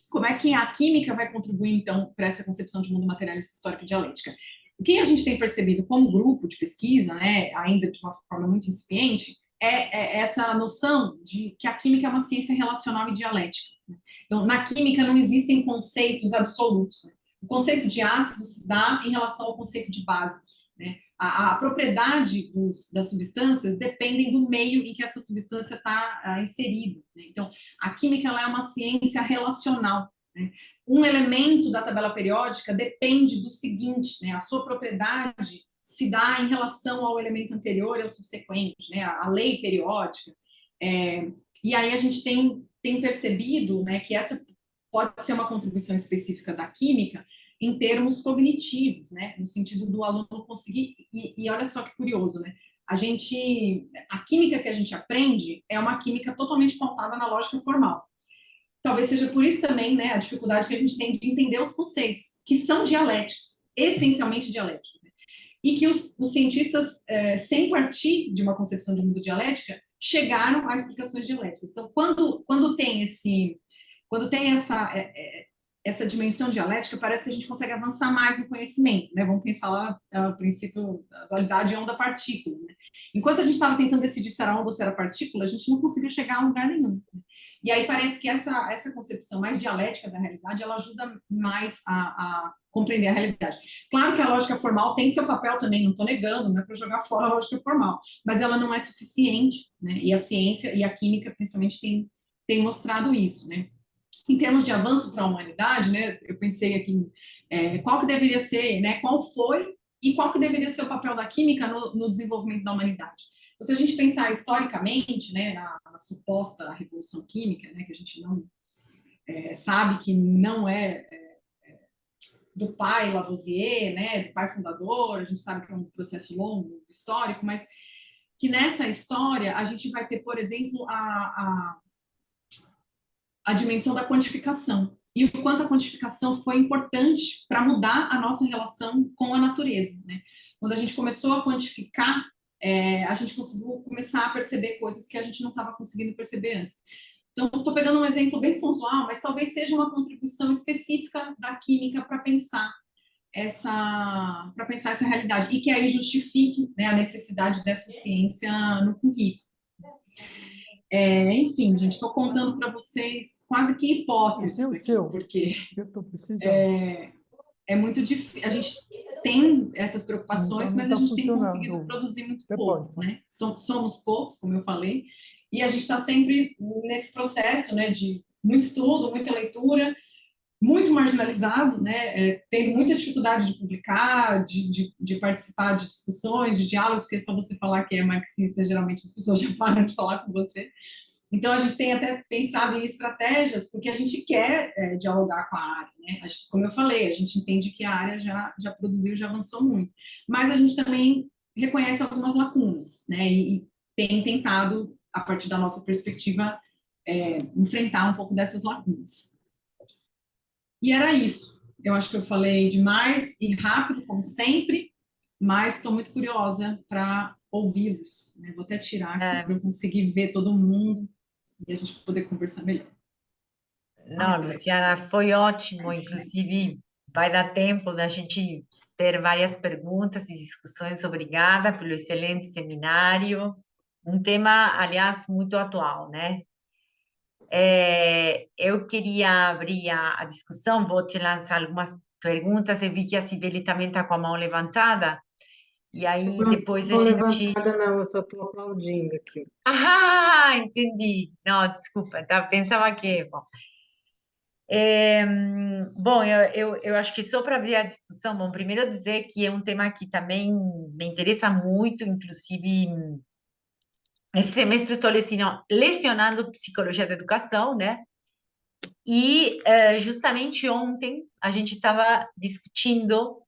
Como é que a química vai contribuir, então, para essa concepção de mundo materialista histórico dialética? O que a gente tem percebido como grupo de pesquisa, né, ainda de uma forma muito incipiente, é essa noção de que a química é uma ciência relacional e dialética. Né? Então, na química não existem conceitos absolutos. Né? O conceito de ácido se dá em relação ao conceito de base. Né? A propriedade das substâncias dependem do meio em que essa substância está inserida. Né? Então, a química ela é uma ciência relacional. Né? Um elemento da tabela periódica depende do seguinte, né? A sua propriedade se dá em relação ao elemento anterior e ao subsequente, né? A lei periódica. E aí a gente tem percebido, né, que essa pode ser uma contribuição específica da química em termos cognitivos, né, no sentido do aluno conseguir, e olha só que curioso, né, a química que a gente aprende é uma química totalmente pautada na lógica formal. Talvez seja por isso também, né, a dificuldade que a gente tem de entender os conceitos, que são dialéticos, essencialmente dialéticos. Né? E que os cientistas, sem partir de uma concepção de mundo dialética, chegaram a explicações dialéticas. Então, quando tem essa dimensão dialética, parece que a gente consegue avançar mais no conhecimento, né? Vamos pensar lá no princípio da dualidade onda-partícula. Né? Enquanto a gente estava tentando decidir se era onda ou se era partícula, a gente não conseguiu chegar a lugar nenhum. Né? E aí parece que essa concepção mais dialética da realidade, ela ajuda mais a compreender a realidade. Claro que a lógica formal tem seu papel também, não estou negando, não é para jogar fora a lógica formal, mas ela não é suficiente, né? E a ciência e a química, principalmente, tem mostrado isso, né? Em termos de avanço para a humanidade, né, eu pensei aqui qual que deveria ser, né, qual foi e qual que deveria ser o papel da química no desenvolvimento da humanidade. Então, se a gente pensar historicamente, né, na suposta revolução química, né, que a gente não sabe que não é do pai Lavoisier, né, do pai fundador, a gente sabe que é um processo longo, histórico, mas que nessa história a gente vai ter, por exemplo, a dimensão da quantificação e o quanto a quantificação foi importante para mudar a nossa relação com a natureza. Né? Quando a gente começou a quantificar, a gente conseguiu começar a perceber coisas que a gente não estava conseguindo perceber antes. Então, estou pegando um exemplo bem pontual, mas talvez seja uma contribuição específica da química para pensar essa realidade e que aí justifique, né, a necessidade dessa ciência no currículo. Enfim, gente, estou contando para vocês quase que hipóteses aqui, porque eu estou precisando. é muito difícil. A gente tem essas preocupações, Não mas a está gente tem conseguido funcionando. produzir muito Depois, pouco, né? Somos poucos, como eu falei, e a gente está sempre nesse processo, né, de muito estudo, muita leitura, muito marginalizado, né, tendo muita dificuldade de publicar, de participar de discussões, de diálogos, porque é só você falar que é marxista, geralmente as pessoas já param de falar com você. Então, a gente tem até pensado em estratégias, porque a gente quer dialogar com a área, né? Como eu falei, a gente entende que a área já produziu, já avançou muito, mas a gente também reconhece algumas lacunas, né? E tem tentado, a partir da nossa perspectiva, enfrentar um pouco dessas lacunas. E era isso. Eu acho que eu falei demais e rápido, como sempre, mas estou muito curiosa para ouvi-los, né? Vou até tirar aqui para eu conseguir ver todo mundo e a gente poder conversar melhor. Não, Luciana, foi ótimo. Inclusive, vai dar tempo da gente ter várias perguntas e discussões. Obrigada pelo excelente seminário. Um tema, aliás, muito atual, né? Eu queria abrir a discussão, vou te lançar algumas perguntas. Eu vi que a Cibele também está com a mão levantada. E aí, Não depois a estou gente. levantada, não, eu só estou aplaudindo aqui. Ah, entendi. Não, desculpa, tá? Pensava que. Bom, bom, eu acho que só para abrir a discussão, bom, primeiro dizer que é um tema que também me interessa muito, inclusive, esse semestre estou lecionando psicologia da educação, né? E justamente ontem a gente estava discutindo,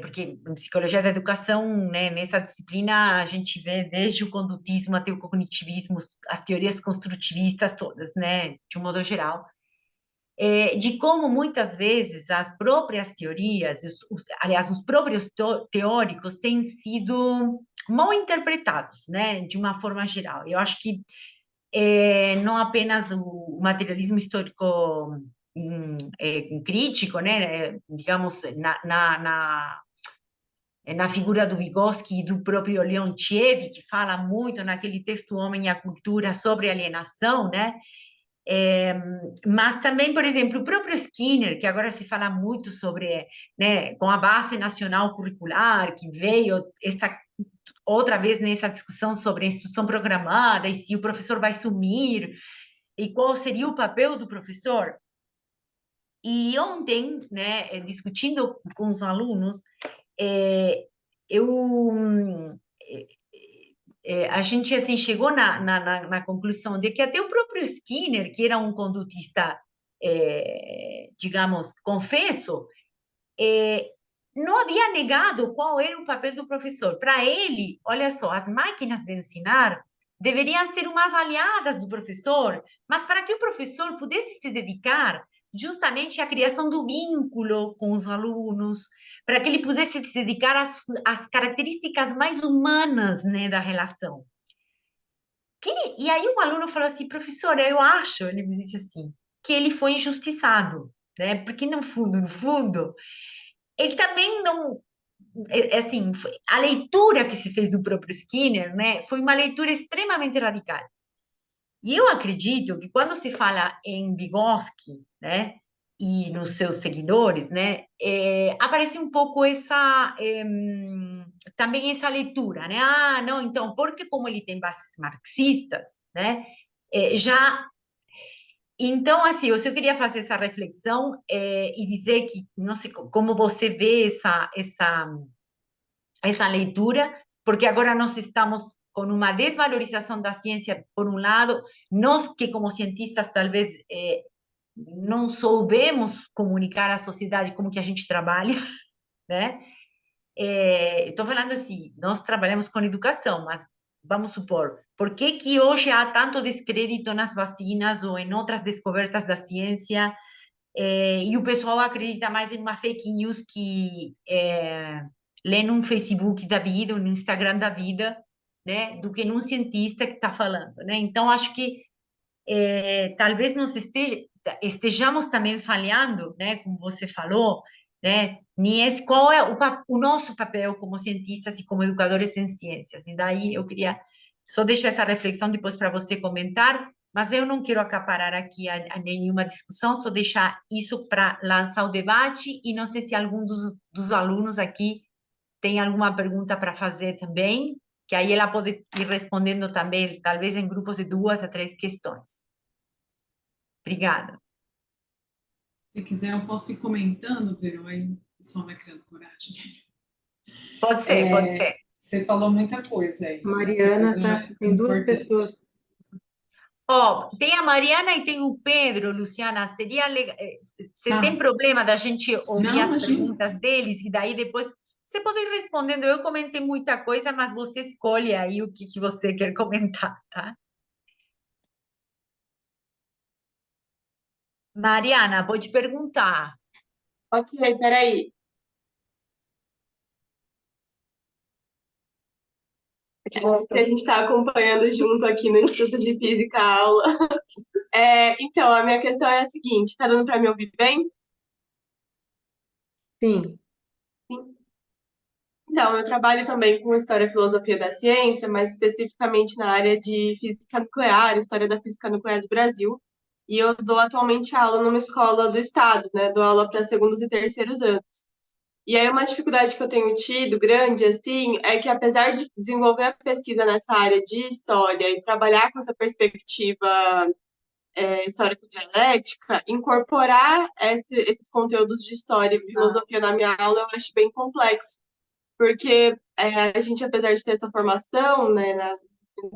porque em psicologia da educação, né, nessa disciplina, a gente vê desde o condutismo até o cognitivismo, as teorias construtivistas todas, né, de um modo geral. De como muitas vezes as próprias teorias, aliás, os próprios teóricos têm sido mal interpretados, né, de uma forma geral. Eu acho que não apenas o materialismo histórico crítico, né, digamos, na figura do Vygotsky e do próprio Leontiev, que fala muito naquele texto O Homem e a Cultura sobre alienação, né, mas também, por exemplo, o próprio Skinner, que agora se fala muito sobre, né, com a base nacional curricular, que veio outra vez nessa discussão sobre a instrução programada e se o professor vai sumir e qual seria o papel do professor. E ontem, né, discutindo com os alunos, eu a gente assim chegou na conclusão de que até o próprio Skinner, que era um condutista, digamos, confesso, não havia negado qual era o papel do professor. Para ele, olha só, as máquinas de ensinar deveriam ser umas aliadas do professor, mas para que o professor pudesse se dedicar justamente à criação do vínculo com os alunos, para que ele pudesse se dedicar às características mais humanas, né, da relação. E aí um aluno falou assim, professora, eu acho, ele me disse assim, que ele foi injustiçado, né? Porque no fundo, ele também não, assim, a leitura que se fez do próprio Skinner, né, foi uma leitura extremamente radical. E eu acredito que quando se fala em Vygotsky, né, e nos seus seguidores, né, aparece um pouco também essa leitura, né? Ah, não, então, porque como ele tem bases marxistas, né, já então, assim, eu só queria fazer essa reflexão e dizer que, não sei como você vê essa leitura, porque agora nós estamos com uma desvalorização da ciência, por um lado, nós que como cientistas talvez não soubemos comunicar à sociedade como que a gente trabalha, né? Estou falando assim, nós trabalhamos com educação, mas vamos supor, por que que hoje há tanto descrédito nas vacinas ou em outras descobertas da ciência, e o pessoal acredita mais em uma fake news que lê num Facebook da vida, ou no Instagram da vida, né, do que num cientista que está falando, né? Então, acho que talvez estejamos também falhando, né, como você falou, né, qual é o nosso papel como cientistas e como educadores em ciências. E daí eu queria só deixar essa reflexão depois para você comentar, mas eu não quero acaparar aqui a nenhuma discussão, só deixar isso para lançar o debate, e não sei se algum dos alunos aqui tem alguma pergunta para fazer também, que aí ela pode ir respondendo também, talvez em grupos de 2 a 3 questões. Obrigada. Se quiser, eu posso ir comentando, Verô, aí o pessoal vai criando coragem. Pode ser, pode ser. Você falou muita coisa aí. Mariana, tem duas importante. pessoas. Tem a Mariana e tem o Pedro, Luciana. Seria legal. Você tem problema da gente ouvir Não, as imagina. perguntas deles e daí depois você pode ir respondendo? Eu comentei muita coisa, mas você escolhe aí o que você quer comentar, tá? Mariana, pode perguntar. Ok, peraí. Se a gente está acompanhando junto aqui no Instituto de Física a aula. Então, a minha questão é a seguinte: está dando para me ouvir bem? Sim. Sim. Então, eu trabalho também com História e Filosofia da Ciência, mais especificamente na área de Física Nuclear, História da Física Nuclear do Brasil. E eu dou atualmente aula numa escola do Estado, né? Dou aula para segundos e terceiros anos. E aí, uma dificuldade que eu tenho tido, grande, assim, é que apesar de desenvolver a pesquisa nessa área de história e trabalhar com essa perspectiva histórico-dialética, incorporar esses conteúdos de história e filosofia na minha aula eu acho bem complexo, porque a gente, apesar de ter essa formação, né, nas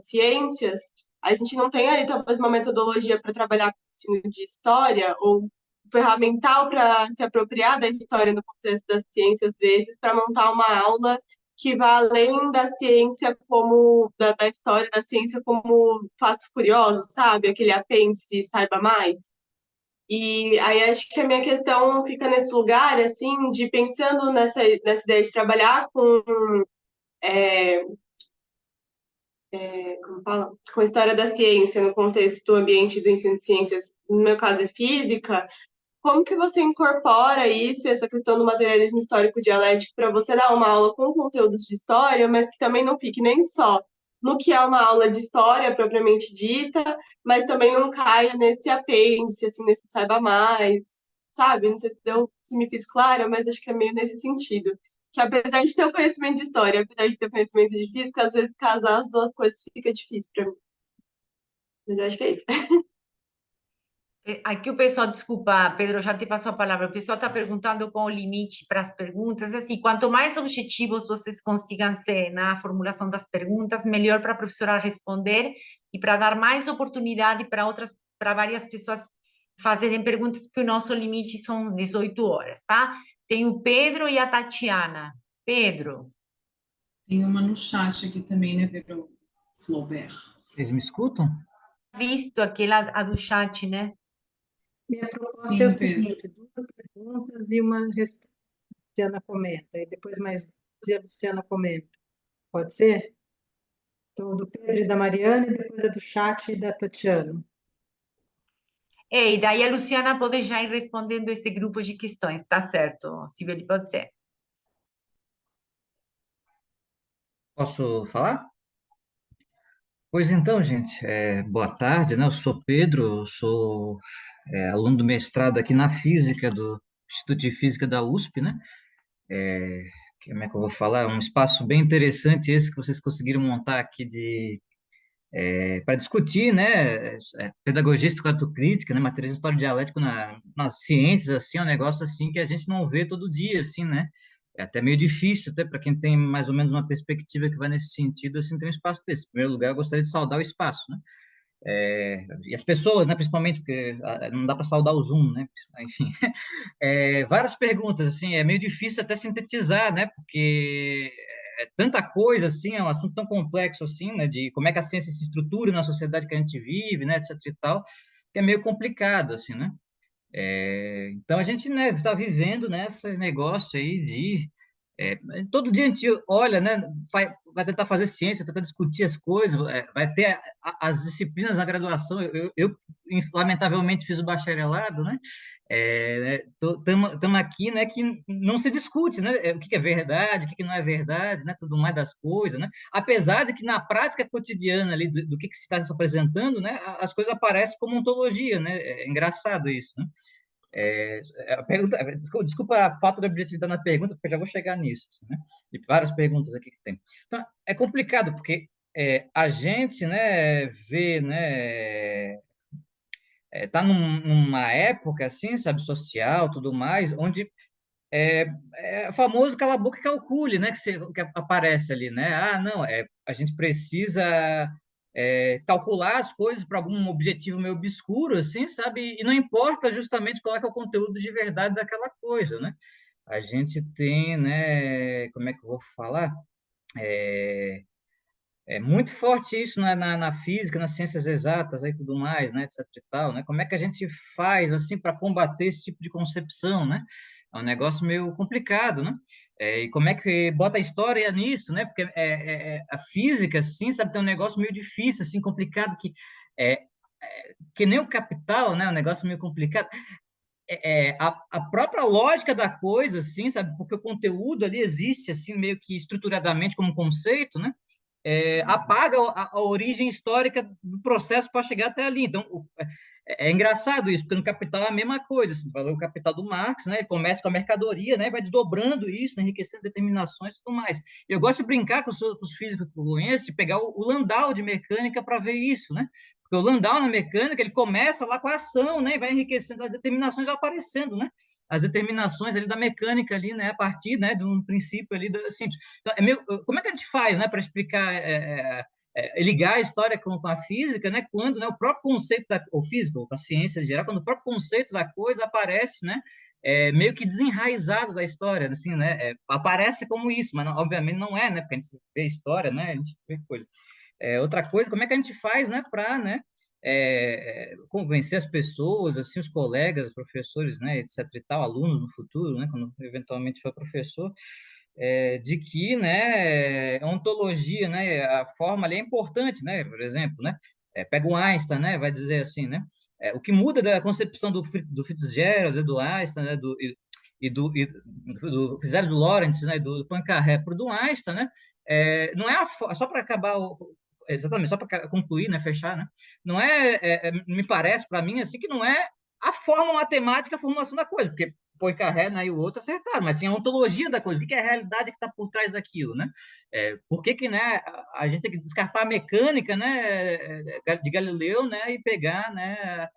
ciências, a gente não tem aí talvez uma metodologia para trabalhar com o ensino de história ou ferramental para se apropriar da história no contexto das ciências, às vezes, para montar uma aula que vá além da ciência como da história da ciência como fatos curiosos, sabe? Aquele apêndice saiba mais. E aí acho que a minha questão fica nesse lugar, assim, de pensando nessa ideia de trabalhar como fala? Com a história da ciência no contexto do ambiente do ensino de ciências, no meu caso é física, como que você incorpora isso, essa questão do materialismo histórico dialético, para você dar uma aula com conteúdos de história, mas que também não fique nem só no que é uma aula de história propriamente dita, mas também não caia nesse apêndice, assim, nesse saiba mais, sabe? Não sei se me fiz clara, mas acho que é meio nesse sentido. Que apesar de ter o conhecimento de história, apesar de ter o conhecimento de física, às vezes casar as duas coisas fica difícil para mim. Mas eu acho que é isso. Aqui o pessoal, desculpa, Pedro, já te passou a palavra. O pessoal está perguntando qual o limite para as perguntas. Assim, quanto mais objetivos vocês consigam ser na formulação das perguntas, melhor para a professora responder e para dar mais oportunidade para várias pessoas fazerem perguntas, que o nosso limite são 18 horas, tá? Tem o Pedro e a Tatiana. Pedro. Tem uma no chat aqui também, né, Verô? Flaubert. Vocês me escutam? Visto aquela, a do chat, né? Minha proposta Sim, é o Pedro. seguinte: duas perguntas e uma resposta. A Luciana comenta, e depois mais duas e a Luciana comenta. Pode ser? Então, do Pedro e da Mariana, e depois a do chat e da Tatiana. E daí a Luciana pode já ir respondendo esse grupo de questões, tá certo, Sibeli, pode ser. Posso falar? Pois então, gente, boa tarde, né? Eu sou Pedro, eu sou aluno do mestrado aqui na Física, do Instituto de Física da USP, né? Como é que eu vou falar? É um espaço bem interessante esse que vocês conseguiram montar aqui para discutir, né? Pedagogia histórico-crítica, né? Materiais história dialético nas ciências, assim, é um negócio assim que a gente não vê todo dia, assim, né? É até meio difícil, até para quem tem mais ou menos uma perspectiva que vai nesse sentido, assim, ter um espaço desse. Em primeiro lugar, eu gostaria de saudar o espaço, né? E as pessoas, né, principalmente, porque não dá para saudar o Zoom, né? Enfim, várias perguntas, assim, é meio difícil até sintetizar, né? Porque é tanta coisa, assim, é um assunto tão complexo, assim, né? De como é que a ciência se estrutura na sociedade que a gente vive, né? Etc e tal, que é meio complicado, assim, né? Então, a gente, né, está vivendo nesses negócios aí de Todo dia a gente olha, né, vai tentar fazer ciência, tentar discutir as coisas, vai ter as disciplinas na graduação. Lamentavelmente, fiz o bacharelado, né? Estamos aqui, né, que não se discute, né, o que é verdade, o que não é verdade, né, tudo mais das coisas, né? Apesar de que na prática cotidiana ali do que se está apresentando, né, as coisas aparecem como ontologia, né? É engraçado isso, né? A pergunta, desculpa a falta de objetividade na pergunta, porque eu já vou chegar nisso, assim, né? E várias perguntas aqui que tem. Então, é complicado, porque a gente, né, vê, né, tá numa época, assim, sabe, social, tudo mais, onde é famoso cala a boca e calcule, né, que aparece ali, né? Ah, não, a gente precisa calcular as coisas para algum objetivo meio obscuro, assim, sabe? E não importa justamente qual é, que é o conteúdo de verdade daquela coisa, né? A gente tem, né, como é que eu vou falar? É, é muito forte isso na física, nas ciências exatas e tudo mais, né, etc e tal, né? Como é que a gente faz, assim, para combater esse tipo de concepção, né? É um negócio meio complicado, né? E como é que bota a história nisso, né? Porque a física, assim, sabe, tem um negócio meio difícil, assim, complicado, que nem o capital, né? Um negócio meio complicado. A própria lógica da coisa, assim, sabe? Porque o conteúdo ali existe, assim, meio que estruturadamente como conceito, né? Apaga a origem histórica do processo para chegar até ali. Então, é engraçado isso, porque no Capital é a mesma coisa. Assim, o Capital do Marx, né, ele começa com a mercadoria, né, vai desdobrando isso, né, enriquecendo determinações e tudo mais. Eu gosto de brincar com os físicos que eu conheço, de pegar o Landau de mecânica para ver isso, né? Porque o Landau na mecânica, ele começa lá com a ação, né, e vai enriquecendo, as determinações vão aparecendo, né? As determinações ali da mecânica ali, né, a partir, né, de um princípio ali simples. Então, como é que a gente faz, né, para explicar, ligar a história com a física, né, quando, né, o próprio conceito ou física, ou a ciência em geral, quando o próprio conceito da coisa aparece, né, meio que desenraizado da história, assim, né, aparece como isso, mas não, obviamente não é, né, porque a gente vê história, né, a gente vê coisa. Outra coisa, como é que a gente faz, né, para, né, convencer as pessoas, assim, os colegas, os professores, né, etc e tal, alunos no futuro, né, quando eventualmente for professor, de que, né, a ontologia, né, a forma ali é importante, né, por exemplo, né, pega o Einstein, né, vai dizer assim, né, o que muda da concepção do Fitzgerald, né, do Einstein, né, do Fitzgerald, do Lorentz, né, do Poincaré, para o do Einstein, né, não é só para acabar exatamente, só para concluir, né, fechar, né, não me parece para mim assim que não é a forma matemática, a formulação da coisa, porque Poincaré, né, e o outro acertaram, mas sim a ontologia da coisa, o que é a realidade que está por trás daquilo, né? Por que né, a gente tem que descartar a mecânica, né, de Galileu, né, e pegar, né,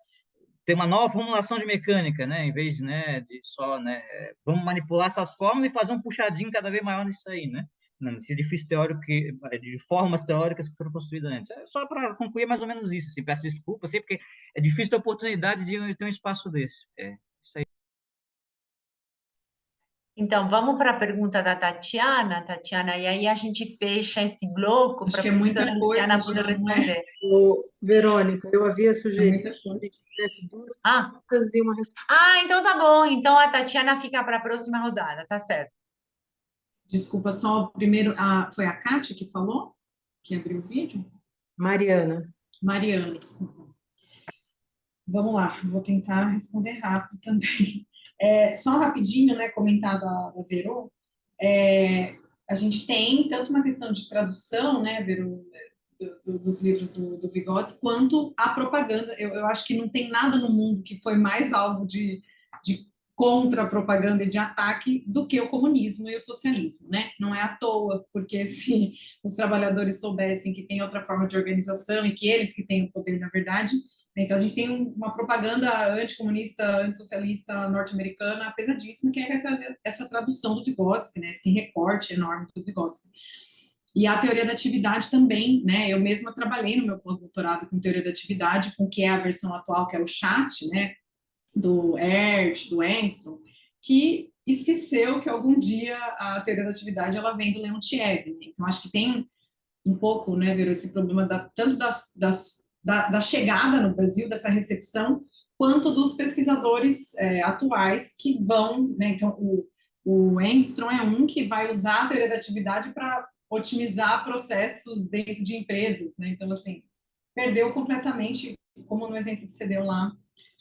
ter uma nova formulação de mecânica, né, em vez, né, de só, né, vamos manipular essas fórmulas e fazer um puxadinho cada vez maior nisso aí, né? Nesse edifício teórico, de formas teóricas que foram construídas antes. Só para concluir mais ou menos isso, assim, peço desculpa, assim, porque é difícil ter oportunidade de ter um espaço desse. Isso aí. Então, vamos para a pergunta da Tatiana, e aí a gente fecha esse bloco Acho para que a é muita professora coisa Luciana já, poder não é? responder. Verônica, eu havia sugerido muita coisa. que tivesse duas Ah, perguntas e uma resposta. então tá bom. Então a Tatiana fica para a próxima rodada, tá certo. Desculpa, só primeiro, foi a Kátia que falou? Que abriu o vídeo? Mariana. Mariana, desculpa. Vamos lá, vou tentar responder rápido também. Só rapidinho, né, comentar da Verô, a gente tem tanto uma questão de tradução, né, Verô, dos livros do Vygotsky, quanto a propaganda. Eu acho que não tem nada no mundo que foi mais alvo de contra-propaganda e de ataque do que o comunismo e o socialismo, né? Não é à toa, porque se os trabalhadores soubessem que tem outra forma de organização e que eles que têm o poder, na verdade, né? Então a gente tem uma propaganda anticomunista, antissocialista norte-americana pesadíssima, que vai trazer essa tradução do Vygotsky, né? Esse recorte enorme do Vygotsky. E a teoria da atividade também, né? Eu mesma trabalhei no meu pós-doutorado com teoria da atividade, com o que é a versão atual, que é o chat, né? Do Ert, do Engstrom, que esqueceu que algum dia a teoria da atividade ela vem do Leontiev. Né? Então, acho que tem um pouco, né, Vero, esse problema tanto da chegada no Brasil, dessa recepção, quanto dos pesquisadores atuais que vão, né, então, O Engstrom é um que vai usar a teoria da atividade para otimizar processos dentro de empresas, né? Então, assim, perdeu completamente, como no exemplo que você deu lá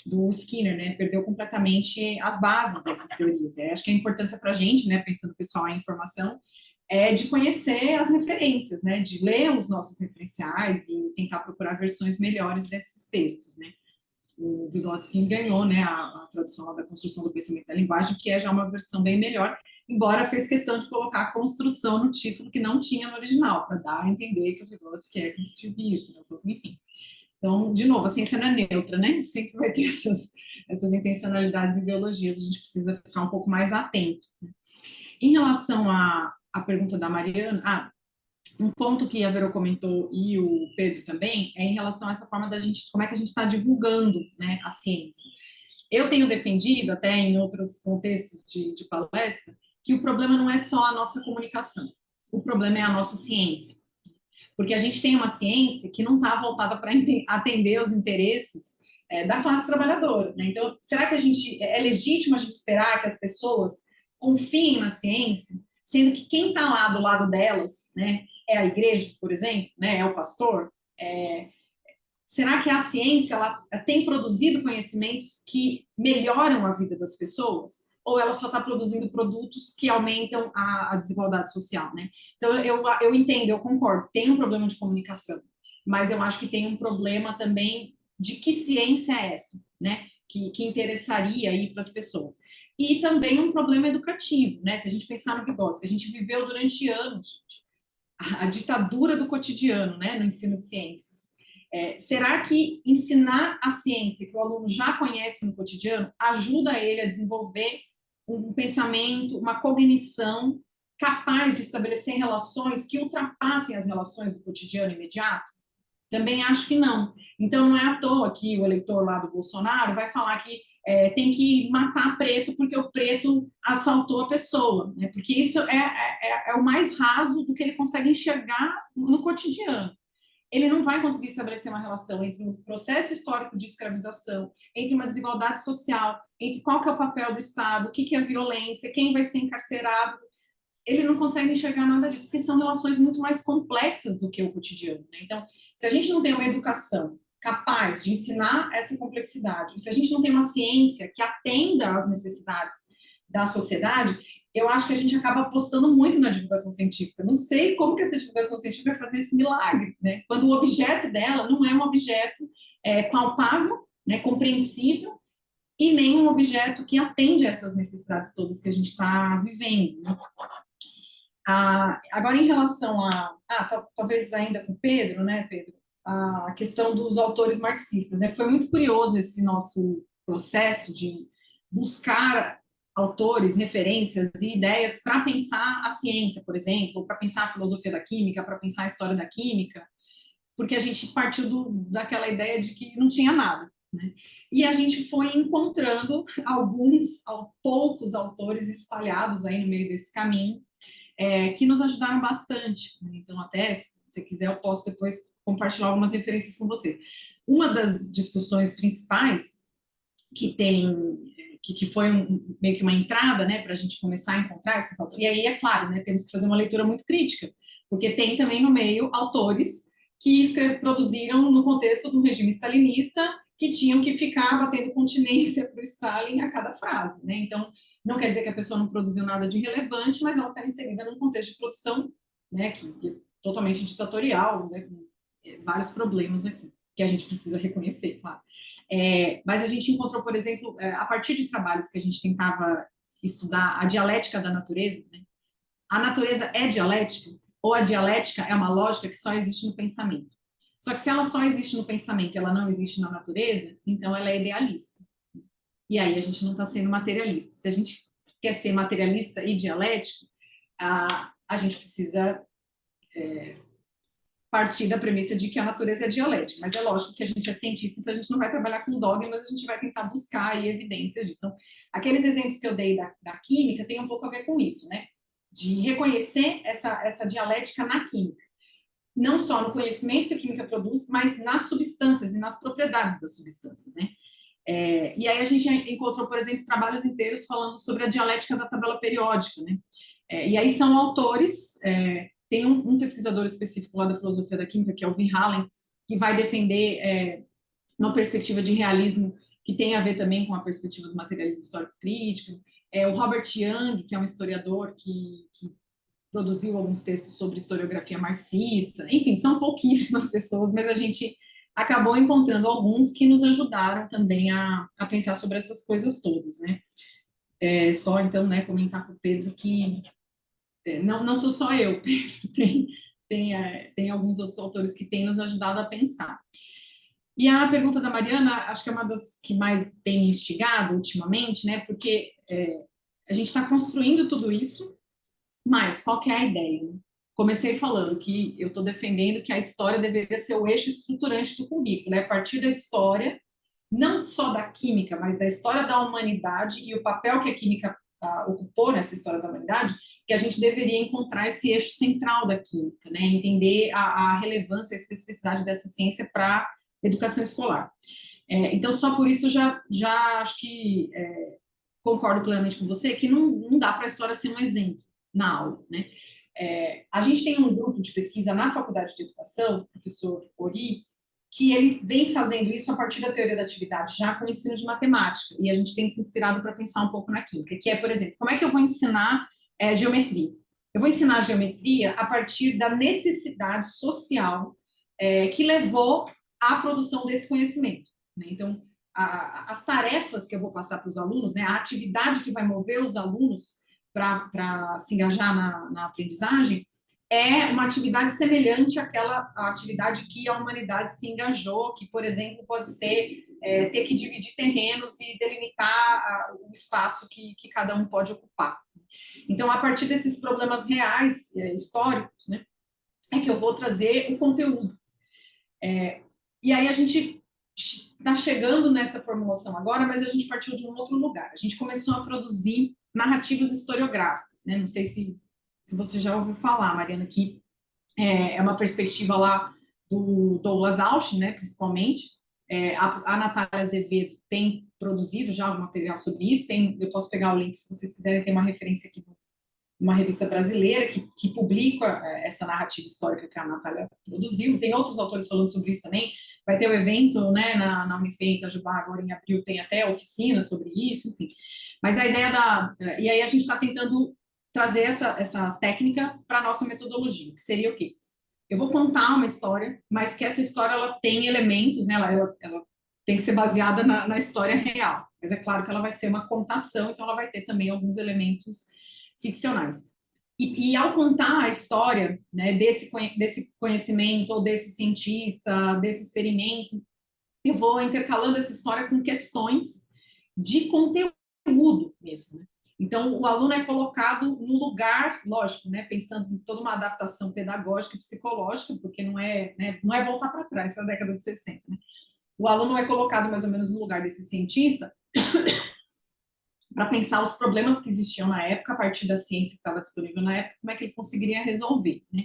do Skinner, né? Perdeu completamente as bases dessas teorias. Acho que a importância para a gente, né, pensando pessoal em informação, é de conhecer as referências, né? De ler os nossos referenciais e tentar procurar versões melhores desses textos, né? O Vygotsky ganhou, né, a tradução lá da construção do pensamento da linguagem, que é já uma versão bem melhor, embora fez questão de colocar a construção no título que não tinha no original, para dar a entender que o Vygotsky é construtivista, enfim. Então, de novo, a ciência não é neutra, né? Sempre vai ter essas intencionalidades em biologias, a gente precisa ficar um pouco mais atento. Em relação à pergunta da Mariana, um ponto que a Vero comentou e o Pedro também é em relação a essa forma da gente, como é que a gente está divulgando, né, a ciência. Eu tenho defendido, até em outros contextos de palestra, que o problema não é só a nossa comunicação, o problema é a nossa ciência. Porque a gente tem uma ciência que não está voltada para atender os interesses da classe trabalhadora, né? Então, será que é legítimo a gente esperar que as pessoas confiem na ciência, sendo que quem está lá do lado delas, né, é a igreja, por exemplo, né, é o pastor? Será que a ciência ela tem produzido conhecimentos que melhoram a vida das pessoas? Ou ela só está produzindo produtos que aumentam a desigualdade social, né? Então, eu entendo, eu concordo, tem um problema de comunicação, mas eu acho que tem um problema também de que ciência é essa, né? Que interessaria aí para as pessoas. E também um problema educativo, né? Se a gente pensar no Vygotsky, a gente viveu durante anos a ditadura do cotidiano, né? No ensino de ciências. Será que ensinar a ciência que o aluno já conhece no cotidiano ajuda ele a desenvolver um pensamento, uma cognição capaz de estabelecer relações que ultrapassem as relações do cotidiano imediato? Também acho que não. Então, não é à toa que o eleitor lá do Bolsonaro vai falar que tem que matar preto porque o preto assaltou a pessoa, né? Porque isso é o mais raso do que ele consegue enxergar no cotidiano. Ele não vai conseguir estabelecer uma relação entre um processo histórico de escravização, entre uma desigualdade social, entre qual que é o papel do Estado, o que é violência, quem vai ser encarcerado. Ele não consegue enxergar nada disso, porque são relações muito mais complexas do que o cotidiano, né? Então, se a gente não tem uma educação capaz de ensinar essa complexidade, se a gente não tem uma ciência que atenda às necessidades da sociedade, eu acho que a gente acaba apostando muito na divulgação científica. Não sei como que essa divulgação científica vai fazer esse milagre, né? Quando o objeto dela não é um objeto palpável, né, compreensível, e nem um objeto que atende a essas necessidades todas que a gente está vivendo, né? Agora, em relação talvez ainda com o Pedro, né, Pedro, a questão dos autores marxistas, né? Foi muito curioso esse nosso processo de buscar autores, referências e ideias para pensar a ciência, por exemplo, para pensar a filosofia da química, para pensar a história da química, porque a gente partiu daquela ideia de que não tinha nada, né? E a gente foi encontrando poucos autores espalhados aí no meio desse caminho, que nos ajudaram bastante, né? Então, até, se você quiser, eu posso depois compartilhar algumas referências com vocês. Uma das discussões principais que foi meio que uma entrada, né, para a gente começar a encontrar esses autores. E aí, é claro, né, temos que fazer uma leitura muito crítica, porque tem também no meio autores que produziram no contexto do regime stalinista, que tinham que ficar batendo continência para o Stalin a cada frase, né? Então, não quer dizer que a pessoa não produziu nada de relevante, mas ela está inserida num contexto de produção, né, que é totalmente ditatorial, né, com vários problemas aqui, que a gente precisa reconhecer, claro. Mas a gente encontrou, por exemplo, a partir de trabalhos que a gente tentava estudar a dialética da natureza, né? A natureza é dialética, ou a dialética é uma lógica que só existe no pensamento. Só que se ela só existe no pensamento e ela não existe na natureza, então ela é idealista. E aí a gente não está sendo materialista. Se a gente quer ser materialista e dialético, a gente precisa partir da premissa de que a natureza é dialética, mas é lógico que a gente é cientista, então a gente não vai trabalhar com dogmas, a gente vai tentar buscar aí evidências disso. Então, aqueles exemplos que eu dei da química tem um pouco a ver com isso, né? De reconhecer essa dialética na química. Não só no conhecimento que a química produz, mas nas substâncias e nas propriedades das substâncias, né? E aí a gente encontrou, por exemplo, trabalhos inteiros falando sobre a dialética da tabela periódica, né? E aí são autores, tem um pesquisador específico lá da filosofia da química, que é o Verhaelen, que vai defender uma perspectiva de realismo que tem a ver também com a perspectiva do materialismo histórico crítico. O Robert Young, que é um historiador que produziu alguns textos sobre historiografia marxista. Enfim, são pouquíssimas pessoas, mas a gente acabou encontrando alguns que nos ajudaram também a pensar sobre essas coisas todas, né? Só, então, né, comentar com o Pedro que não sou só eu, Pedro, tem alguns outros autores que têm nos ajudado a pensar. E a pergunta da Mariana, acho que é uma das que mais tem instigado ultimamente, né? Porque a gente está construindo tudo isso, mas qual que é a ideia? Comecei falando que eu estou defendendo que a história deveria ser o eixo estruturante do currículo, né? A partir da história, não só da química, mas da história da humanidade e o papel que a química ocupou nessa história da humanidade, que a gente deveria encontrar esse eixo central da química, né? Entender a relevância, a especificidade dessa ciência para a educação escolar. Então, só por isso já acho que concordo plenamente com você que não dá para a história ser um exemplo na aula, né? A gente tem um grupo de pesquisa na Faculdade de Educação, o professor Ori, que ele vem fazendo isso a partir da teoria da atividade, já com o ensino de matemática, e a gente tem se inspirado para pensar um pouco na química, que é, por exemplo, como é que eu vou ensinar geometria? Eu vou ensinar geometria a partir da necessidade social que levou à produção desse conhecimento, né? Então, as tarefas que eu vou passar para os alunos, né, a atividade que vai mover os alunos para se engajar na aprendizagem, é uma atividade semelhante àquela atividade que a humanidade se engajou, que, por exemplo, pode ser ter que dividir terrenos e delimitar o espaço que cada um pode ocupar. Então, a partir desses problemas reais, históricos, né, é que eu vou trazer o conteúdo. E aí a gente está chegando nessa formulação agora, mas a gente partiu de um outro lugar. A gente começou a produzir narrativas historiográficas, né? Não sei se você já ouviu falar, Mariana, que é uma perspectiva lá do Douglas Ausch, né, principalmente. A Natália Azevedo tem produzido já algum material sobre isso. Eu posso pegar o link se vocês quiserem, tem uma referência aqui uma revista brasileira que publica essa narrativa histórica que a Natália produziu. Tem outros autores falando sobre isso também. Vai ter o evento, né, na Unifem, em Itajubá, agora em abril, tem até oficina sobre isso, enfim. Mas a ideia e aí a gente está tentando trazer essa técnica para a nossa metodologia, que seria o quê? Eu vou contar uma história, mas que essa história ela tem elementos, né, ela tem que ser baseada na história real. Mas é claro que ela vai ser uma contação, então ela vai ter também alguns elementos ficcionais. E ao contar a história, né, desse conhecimento, ou desse cientista, desse experimento, eu vou intercalando essa história com questões de conteúdo mesmo, né? Então, o aluno é colocado no lugar, lógico, né, pensando em toda uma adaptação pedagógica e psicológica, porque não é voltar para trás, para a década de 60, né? O aluno é colocado mais ou menos no lugar desse cientista para pensar os problemas que existiam na época, a partir da ciência que estava disponível na época, como é que ele conseguiria resolver, né?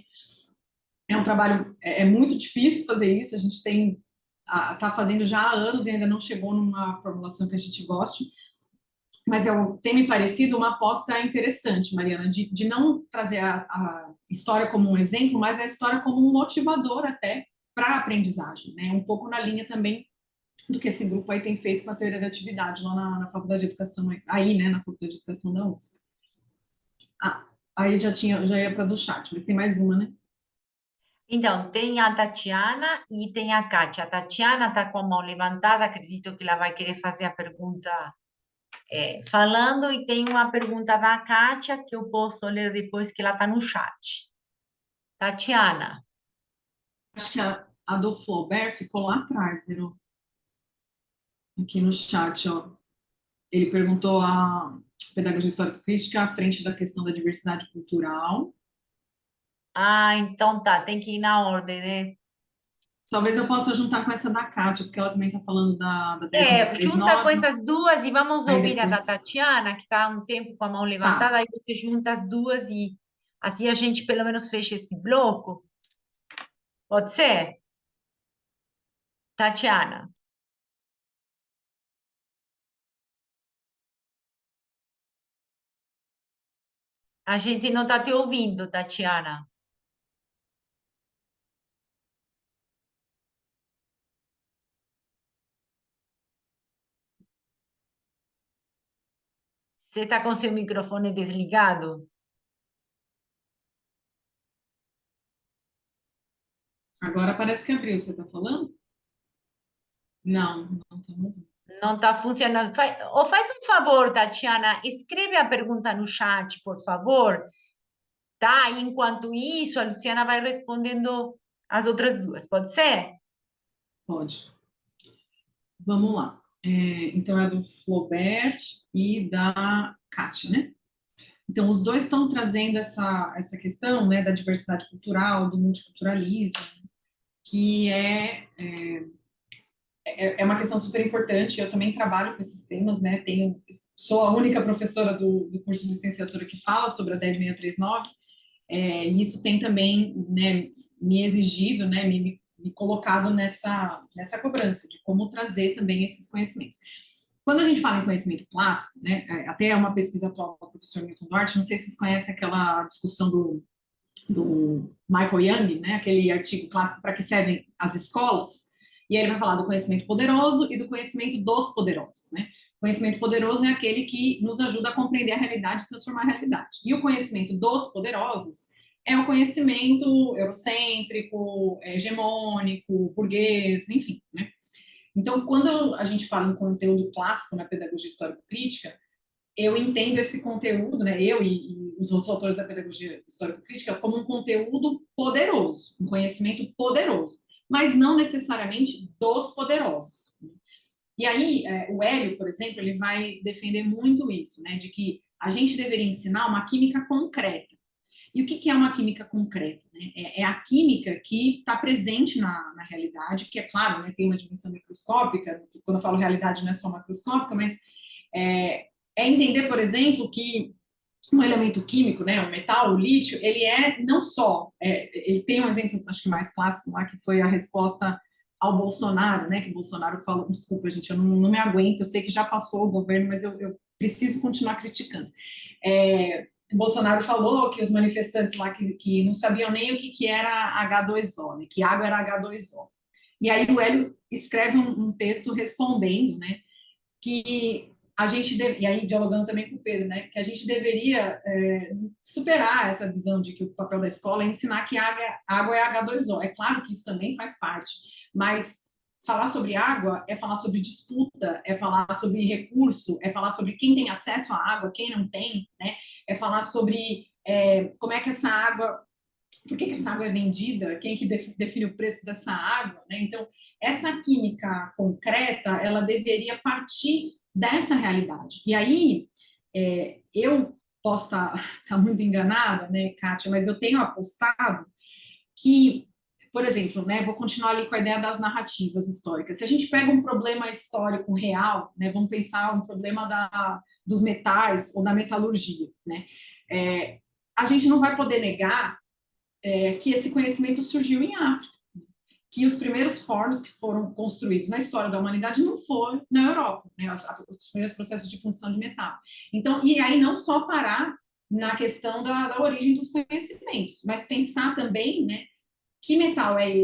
É um trabalho, muito difícil fazer isso, a gente está fazendo já há anos e ainda não chegou numa formulação que a gente goste, mas tem me parecido uma aposta interessante, Mariana, de não trazer a história como um exemplo, mas a história como um motivador até para a aprendizagem, né? Um pouco na linha também do que esse grupo aí tem feito com a teoria da atividade lá na Faculdade de Educação, aí, né, na Faculdade de Educação da USP. Aí já ia para do chat, mas tem mais uma, né? Então, tem a Tatiana e tem a Kátia. A Tatiana está com a mão levantada, acredito que ela vai querer fazer a pergunta falando, e tem uma pergunta da Kátia que eu posso ler depois, que ela está no chat. Tatiana. Acho que a do Flaubert ficou lá atrás, Verô. Aqui no chat, ó. Ele perguntou a pedagogia histórica crítica à frente da questão da diversidade cultural. Então tá, tem que ir na ordem, né? Talvez eu possa juntar com essa da Kátia, porque ela também está falando da 10.9. Junta com essas duas e vamos ouvir a da depois... Tatiana, que está há um tempo com a mão levantada, aí você junta as duas e assim a gente pelo menos fecha esse bloco. Pode ser? Tatiana. A gente não está te ouvindo, Tatiana. Você está com seu microfone desligado? Agora parece que abriu, você está falando? Não, não estamos ouvindo. Não está funcionando. Ou faz um favor, Tatiana, escreve a pergunta no chat, por favor, tá? Enquanto isso, a Luciana vai respondendo as outras duas, pode ser? Pode. Vamos lá. Então, é do Flaubert e da Kátia, né? Então, os dois estão trazendo essa questão, né, da diversidade cultural, do multiculturalismo, que é uma questão super importante. Eu também trabalho com esses temas, né? Sou a única professora do curso de licenciatura que fala sobre a 10639, e isso tem também, né, me exigido, né, me colocado nessa cobrança de como trazer também esses conhecimentos. Quando a gente fala em conhecimento clássico, né, até é uma pesquisa atual do professor Milton Duarte, não sei se vocês conhecem aquela discussão do Michael Young, né, aquele artigo clássico Para que servem as escolas, e aí ele vai falar do conhecimento poderoso e do conhecimento dos poderosos, né? O conhecimento poderoso é aquele que nos ajuda a compreender a realidade e transformar a realidade. E o conhecimento dos poderosos é o conhecimento eurocêntrico, hegemônico, burguês, enfim, né? Então, quando a gente fala em conteúdo clássico na pedagogia histórico-crítica, eu entendo esse conteúdo, né, eu e os outros autores da pedagogia histórico-crítica, como um conteúdo poderoso, um conhecimento poderoso, mas não necessariamente dos poderosos. E aí, o Hélio, por exemplo, ele vai defender muito isso, né, de que a gente deveria ensinar uma química concreta. E o que é uma química concreta? Né? É a química que está presente na realidade, que é claro, né, tem uma dimensão microscópica, quando eu falo realidade não é só macroscópica, mas é entender, por exemplo, que um elemento químico, né, o metal, o lítio, ele não só, ele tem um exemplo, acho que mais clássico lá, que foi a resposta ao Bolsonaro, né, que o Bolsonaro falou, desculpa, gente, eu não me aguento, eu sei que já passou o governo, mas eu preciso continuar criticando. O Bolsonaro falou que os manifestantes lá que não sabiam nem o que era H2O, né, que água era H2O. E aí o Hélio escreve um texto respondendo, né, que a gente e aí dialogando também com o Pedro, né, que a gente deveria superar essa visão de que o papel da escola é ensinar que água é H2O. É claro que isso também faz parte, mas falar sobre água é falar sobre disputa, é falar sobre recurso, é falar sobre quem tem acesso à água, quem não tem, né? É falar sobre como é que essa água, por que essa água é vendida, quem que define o preço dessa água, né? Então, essa química concreta, ela deveria partir dessa realidade. E aí, eu posso estar muito enganada, né, Kátia, mas eu tenho apostado que, por exemplo, né, vou continuar ali com a ideia das narrativas históricas. Se a gente pega um problema histórico real, né, vamos pensar um problema dos metais ou da metalurgia, né, a gente não vai poder negar que esse conhecimento surgiu em África, que os primeiros fornos que foram construídos na história da humanidade não foram na Europa, né, os primeiros processos de fundição de metal. Então, e aí não só parar na questão da origem dos conhecimentos, mas pensar também, né, que metal é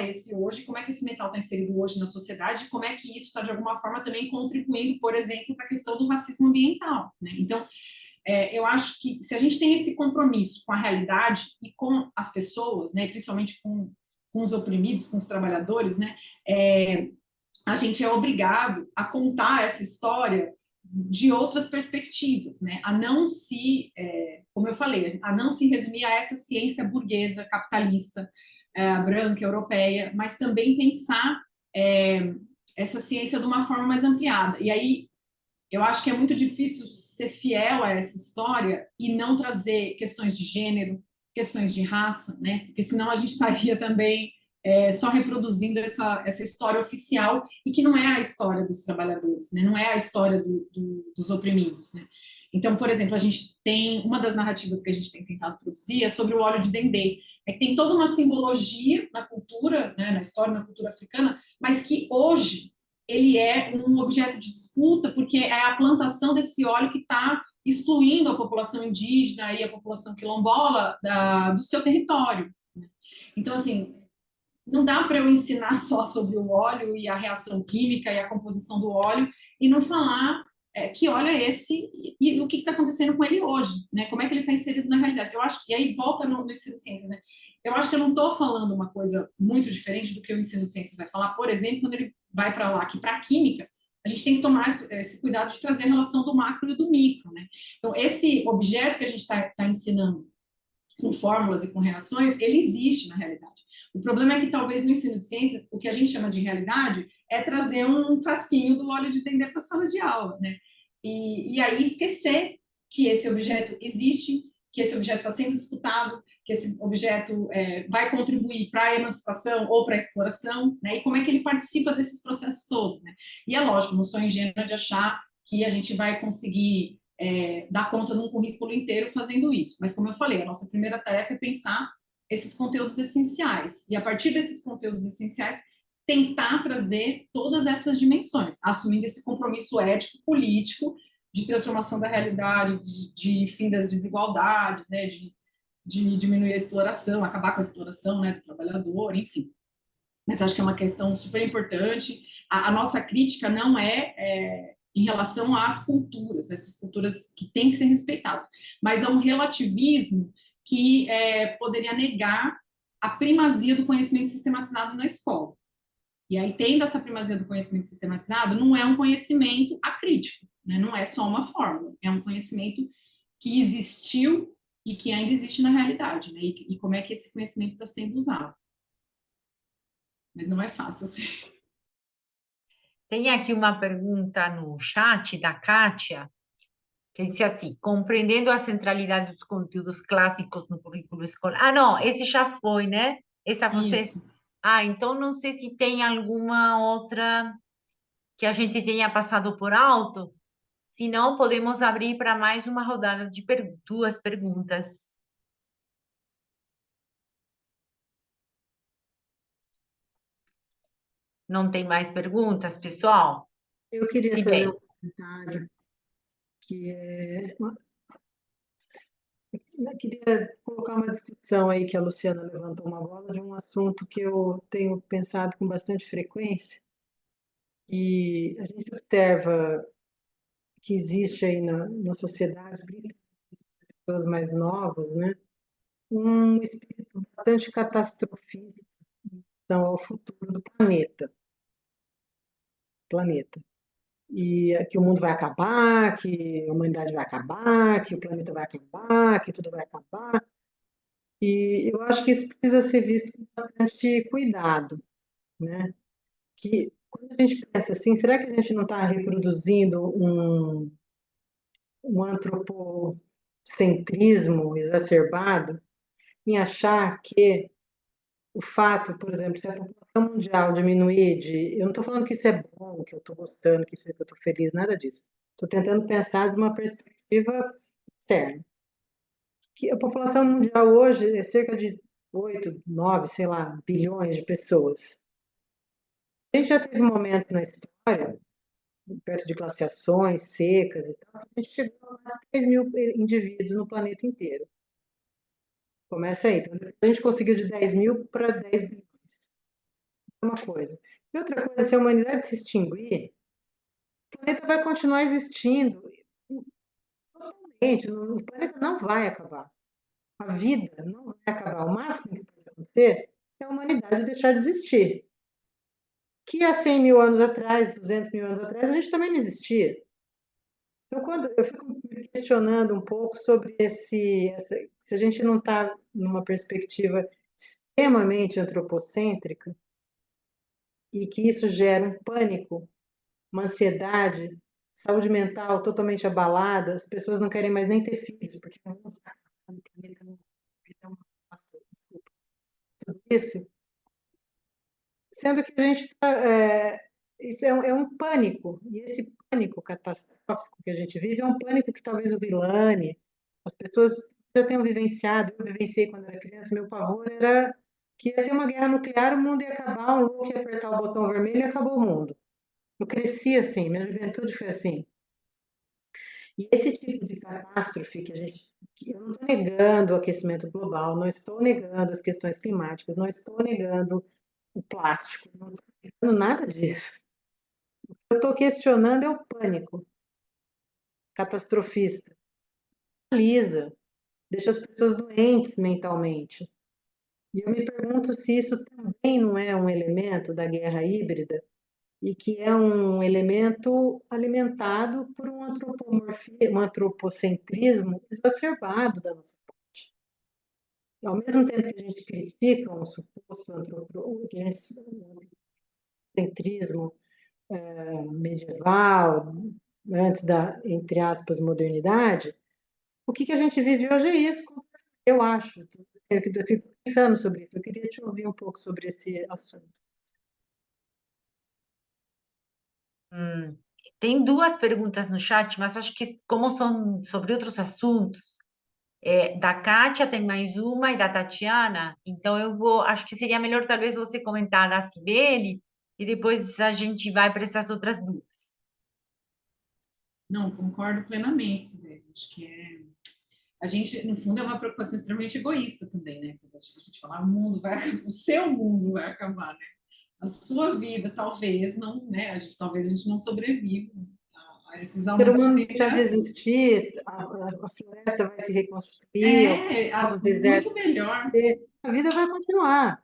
esse hoje, como é que esse metal está inserido hoje na sociedade, como é que isso está, de alguma forma, também contribuindo, por exemplo, para a questão do racismo ambiental, né? Então, eu acho que se a gente tem esse compromisso com a realidade e com as pessoas, né, principalmente com os oprimidos, com os trabalhadores, né, a gente é obrigado a contar essa história de outras perspectivas, né, a não se, como eu falei, a não se resumir a essa ciência burguesa, capitalista, branca, europeia, mas também pensar essa ciência de uma forma mais ampliada. E aí, eu acho que é muito difícil ser fiel a essa história e não trazer questões de gênero, questões de raça, né? Porque senão a gente estaria também só reproduzindo essa história oficial e que não é a história dos trabalhadores, né? Não é a história dos oprimidos, né? Então, por exemplo, a gente tem uma das narrativas que a gente tem tentado produzir é sobre o óleo de dendê. Que tem toda uma simbologia na cultura, né, na história, na cultura africana, mas que hoje ele é um objeto de disputa porque é a plantação desse óleo que está excluindo a população indígena e a população quilombola do seu território. Então, assim, não dá para eu ensinar só sobre o óleo e a reação química e a composição do óleo e não falar que óleo é esse e o que está acontecendo com ele hoje, né? Como é que ele está inserido na realidade? Eu acho que aí volta no ensino de ciências, né? Eu acho que eu não estou falando uma coisa muito diferente do que o ensino de ciências vai falar. Por exemplo, quando ele vai para lá, que para a química, a gente tem que tomar esse cuidado de trazer a relação do macro e do micro, né? Então, esse objeto que a gente está ensinando com fórmulas e com reações, ele existe na realidade. O problema é que talvez no ensino de ciências, o que a gente chama de realidade é trazer um frasquinho do óleo de dendê para a sala de aula, né? E aí esquecer que esse objeto existe, que esse objeto está sendo disputado, que esse objeto vai contribuir para a emancipação ou para a exploração, né? E como é que ele participa desses processos todos, né? E é lógico, não sou ingênua de achar que a gente vai conseguir dar conta de um currículo inteiro fazendo isso. Mas, como eu falei, a nossa primeira tarefa é pensar esses conteúdos essenciais. E, a partir desses conteúdos essenciais, tentar trazer todas essas dimensões, assumindo esse compromisso ético, político, de transformação da realidade, de fim das desigualdades, né, de diminuir a exploração, acabar com a exploração, né, do trabalhador, enfim. Mas acho que é uma questão super importante. A nossa crítica não em relação às culturas, essas culturas que têm que ser respeitadas, mas é um relativismo que poderia negar a primazia do conhecimento sistematizado na escola. E aí, tendo essa primazia do conhecimento sistematizado, não é um conhecimento acrítico, né? Não é só uma fórmula, é um conhecimento que existiu e que ainda existe na realidade, né? E como é que esse conhecimento está sendo usado. Mas não é fácil, assim. Tem aqui uma pergunta no chat da Kátia, que disse assim, compreendendo a centralidade dos conteúdos clássicos no currículo escolar. Ah, não, esse já foi, né? Essa você... Isso. Ah, então não sei se tem alguma outra que a gente tenha passado por alto. Se não, podemos abrir para mais uma rodada de duas perguntas. Não tem mais perguntas, pessoal? Eu queria Se fazer bem. um comentário que eu queria colocar uma discussão aí que a Luciana levantou uma bola de um assunto que eu tenho pensado com bastante frequência e a gente observa que existe aí na sociedade, principalmente as pessoas mais novas, né, um espírito bastante catastrofista em relação ao futuro do planeta. E que o mundo vai acabar, que a humanidade vai acabar, que o planeta vai acabar, que tudo vai acabar. E eu acho que isso precisa ser visto com bastante cuidado, né? Que quando a gente pensa assim, será que a gente não está reproduzindo um antropocentrismo exacerbado em achar que o fato, por exemplo, se a população mundial diminuir eu não estou falando que isso é bom, que eu estou gostando, que eu estou feliz, nada disso. Estou tentando pensar de uma perspectiva externa. Que a população mundial hoje é cerca de 8, 9, sei lá, bilhões de pessoas. A gente já teve momentos na história, perto de glaciações, secas e tal, que a gente chegou a mais de 3 mil indivíduos no planeta inteiro. Começa aí. Então, a gente conseguiu de 10 mil para 10 bilhões. Uma coisa. E outra coisa, se a humanidade se extinguir, o planeta vai continuar existindo. Totalmente. O planeta não vai acabar. A vida não vai acabar. O máximo que pode acontecer é a humanidade deixar de existir. Que há 100 mil anos atrás, 200 mil anos atrás, a gente também não existia. Então, quando eu fico me questionando um pouco sobre se a gente não está numa perspectiva extremamente antropocêntrica e que isso gera um pânico, uma ansiedade, saúde mental totalmente abalada, as pessoas não querem mais nem ter filhos, porque não vão ficar no planeta, não desculpa, tudo isso, sendo que a gente está. Isso é um pânico, e esse pânico catastrófico que a gente vive é um pânico que talvez o Villani, as pessoas já tenham vivenciado, eu vivenciei quando era criança, meu pavor era que ia ter uma guerra nuclear, o mundo ia acabar, um louco ia apertar o botão vermelho e acabou o mundo. Eu cresci assim, minha juventude foi assim. E esse tipo de catástrofe que eu não estou negando o aquecimento global, não estou negando as questões climáticas, não estou negando o plástico, não estou negando nada disso. O que eu estou questionando é o pânico catastrofista. Paralisa, deixa as pessoas doentes mentalmente. E eu me pergunto se isso também não é um elemento da guerra híbrida e que é um elemento alimentado por um antropocentrismo exacerbado da nossa parte. Ao mesmo tempo que a gente critica um suposto antropocentrismo medieval, antes da, entre aspas, modernidade, o que a gente vive hoje é isso, eu acho. Eu estou pensando sobre isso, eu queria te ouvir um pouco sobre esse assunto. Tem duas perguntas no chat, mas acho que como são sobre outros assuntos, da Kátia tem mais uma e da Tatiana, então acho que seria melhor talvez você comentar da Cibele e depois a gente vai para essas outras duas. Não, concordo plenamente, Sibeli. Acho que a gente, no fundo, é uma preocupação extremamente egoísta também, né? Quando a gente fala, o mundo vai acabar, o seu mundo vai acabar, né? A sua vida, talvez, não, né? Talvez a gente não sobreviva a esses O ser aumentos de humano vai temperatura. desistir, a floresta vai se reconstruir, os desertos, muito melhor. a vida vai continuar.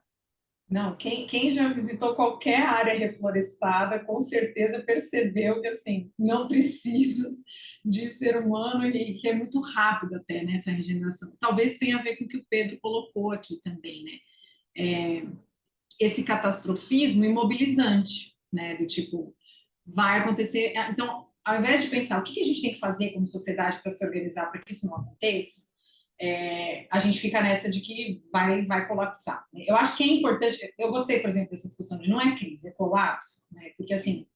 Não, quem já visitou qualquer área reflorestada, com certeza percebeu que, assim, não precisa de ser humano e que é muito rápido até, né, essa regeneração. Talvez tenha a ver com o que o Pedro colocou aqui também, né? Esse catastrofismo imobilizante, né, do tipo, vai acontecer. Então, ao invés de pensar o que a gente tem que fazer como sociedade para se organizar para que isso não aconteça, a gente fica nessa de que vai colapsar. Eu acho que é importante, eu gostei, por exemplo, dessa discussão de não é crise, é colapso, né? Porque, assim,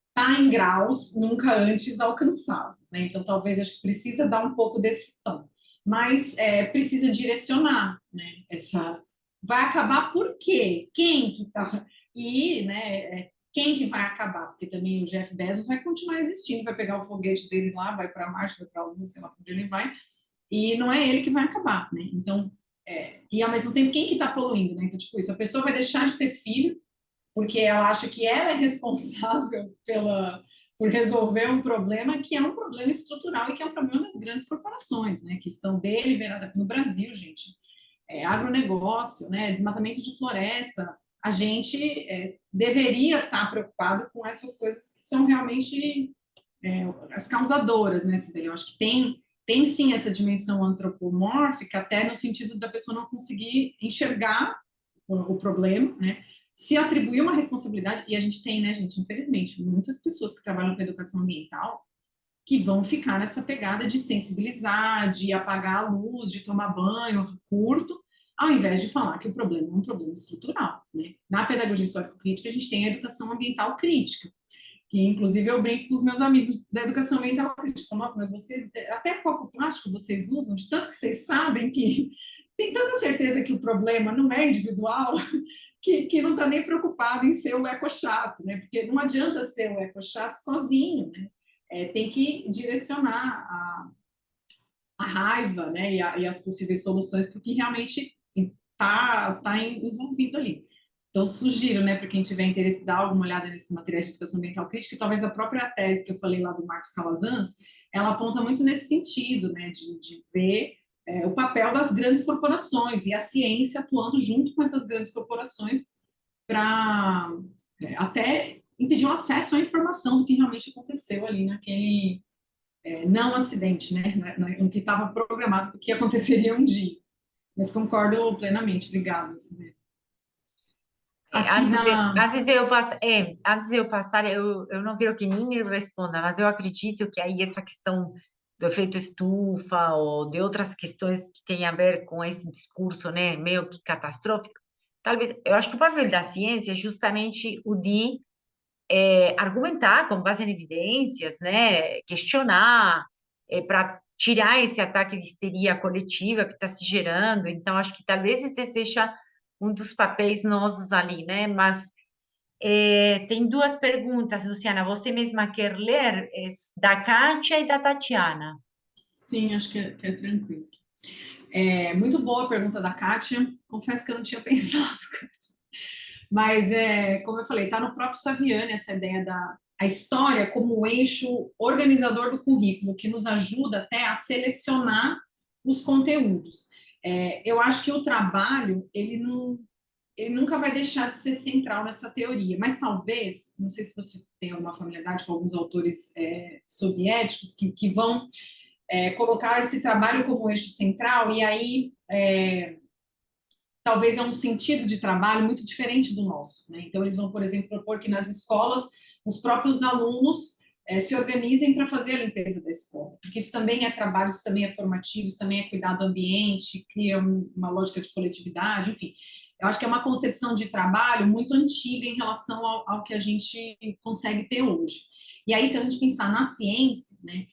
está em graus nunca antes alcançados, né? Então, talvez, acho que precisa dar um pouco desse tom, mas precisa direcionar, né? Vai acabar por quê? Quem que está... E, né, quem que vai acabar? Porque também o Jeff Bezos vai continuar existindo, vai pegar o foguete dele lá, vai para Marte, vai para a Lua, sei lá onde ele vai, e não é ele que vai acabar, né? Então, e ao mesmo tempo, quem que está poluindo, né? Então, tipo isso, a pessoa vai deixar de ter filho porque ela acha que ela é responsável por resolver um problema que é um problema estrutural e que é um problema das grandes corporações, né? Que estão deliberadas no Brasil, gente. Agronegócio, né? Desmatamento de floresta. A gente deveria estar preocupado com essas coisas que são realmente as causadoras, né, Cideli? Eu acho que tem sim essa dimensão antropomórfica, até no sentido da pessoa não conseguir enxergar o problema, né? Se atribuir uma responsabilidade, e a gente tem, né, gente, infelizmente, muitas pessoas que trabalham com educação ambiental que vão ficar nessa pegada de sensibilizar, de apagar a luz, de tomar banho curto, ao invés de falar que o problema é um problema estrutural, né? Na pedagogia histórico-crítica, a gente tem a educação ambiental crítica, que inclusive eu brinco com os meus amigos da educação ambiental crítica. Nossa, mas vocês, até copo plástico vocês usam, de tanto que vocês sabem que tem tanta certeza que o problema não é individual, que não está nem preocupado em ser o eco-chato, né? Porque não adianta ser o eco-chato sozinho, né? Tem que direcionar a raiva, né? E as possíveis soluções para o que realmente está envolvido ali. Então, sugiro, né, para quem tiver interesse, dar alguma olhada nesses materiais de educação ambiental crítica, e talvez a própria tese que eu falei lá do Marcos Calazans, ela aponta muito nesse sentido, né, de ver o papel das grandes corporações e a ciência atuando junto com essas grandes corporações para até impedir o acesso à informação do que realmente aconteceu ali naquele não acidente, né, no que estava programado que aconteceria um dia. Mas concordo plenamente, obrigada. Aqui Antes de eu passar, eu não quero que ninguém me responda, mas eu acredito que aí essa questão do efeito estufa ou de outras questões que têm a ver com esse discurso, né, meio que catastrófico, talvez, eu acho que o papel da ciência é justamente o de argumentar com base em evidências, né, questionar, para tirar esse ataque de histeria coletiva que está se gerando. Então, acho que talvez esse seja um dos papéis nossos ali, né? Mas Tem duas perguntas, Luciana. Você mesma quer ler? É da Kátia e da Tatiana. Sim, acho que é tranquilo. Muito boa a pergunta da Kátia. Confesso que eu não tinha pensado, Kátia. Mas, como eu falei, está no próprio Saviani essa ideia da a história como eixo organizador do currículo, que nos ajuda até a selecionar os conteúdos. Eu acho que o trabalho, ele nunca vai deixar de ser central nessa teoria, mas talvez, não sei se você tem alguma familiaridade com alguns autores soviéticos que vão colocar esse trabalho como eixo central, e aí talvez é um sentido de trabalho muito diferente do nosso, né? Então, eles vão, por exemplo, propor que nas escolas os próprios alunos se organizem para fazer a limpeza da escola, porque isso também é trabalho, isso também é formativo, isso também é cuidar do ambiente, cria uma lógica de coletividade, enfim. Eu acho que é uma concepção de trabalho muito antiga em relação ao que a gente consegue ter hoje. E aí, se a gente pensar na ciência, né,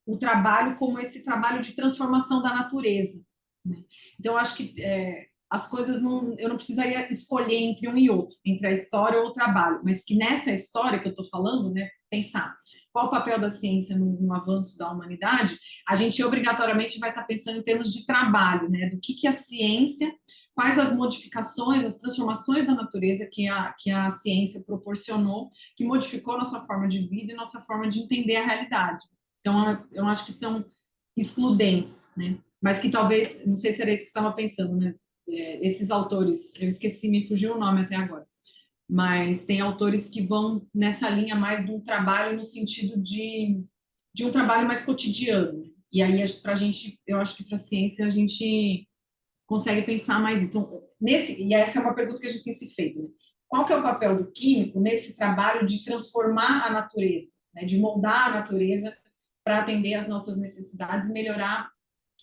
o trabalho como esse trabalho de transformação da natureza, né? Então, eu acho que as coisas eu não precisaria escolher entre um e outro, entre a história ou o trabalho, mas que nessa história que eu estou falando, né, pensar qual o papel da ciência no avanço da humanidade, a gente obrigatoriamente vai estar pensando em termos de trabalho, né, do que a ciência, quais as modificações, as transformações da natureza que a ciência proporcionou, que modificou nossa forma de vida e nossa forma de entender a realidade. Então, eu acho que são excludentes, né? Mas que talvez, não sei se era isso que você estava pensando, né? Esses autores, eu esqueci, me fugiu o nome até agora, mas tem autores que vão nessa linha mais de um trabalho no sentido de um trabalho mais cotidiano. E aí, para a gente, eu acho que para a ciência a gente consegue pensar mais. Então, e essa é uma pergunta que a gente tem se feito, né? Qual que é o papel do químico nesse trabalho de transformar a natureza, né? De moldar a natureza para atender às nossas necessidades e melhorar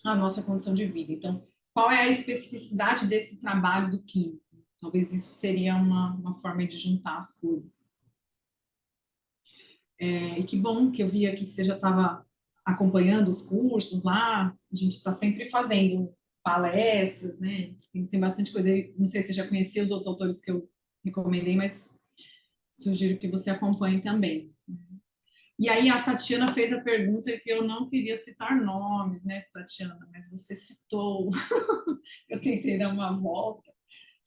a nossa condição de vida. Então, qual é a especificidade desse trabalho do químico? Talvez isso seria uma forma de juntar as coisas. E que bom que eu vi aqui que você já estava acompanhando os cursos lá, a gente está sempre fazendo palestras, né? Tem bastante coisa. Eu não sei se você já conhecia os outros autores que eu recomendei, mas sugiro que você acompanhe também. E aí a Tatiana fez a pergunta que eu não queria citar nomes, né, Tatiana? Mas você citou. Eu tentei dar uma volta.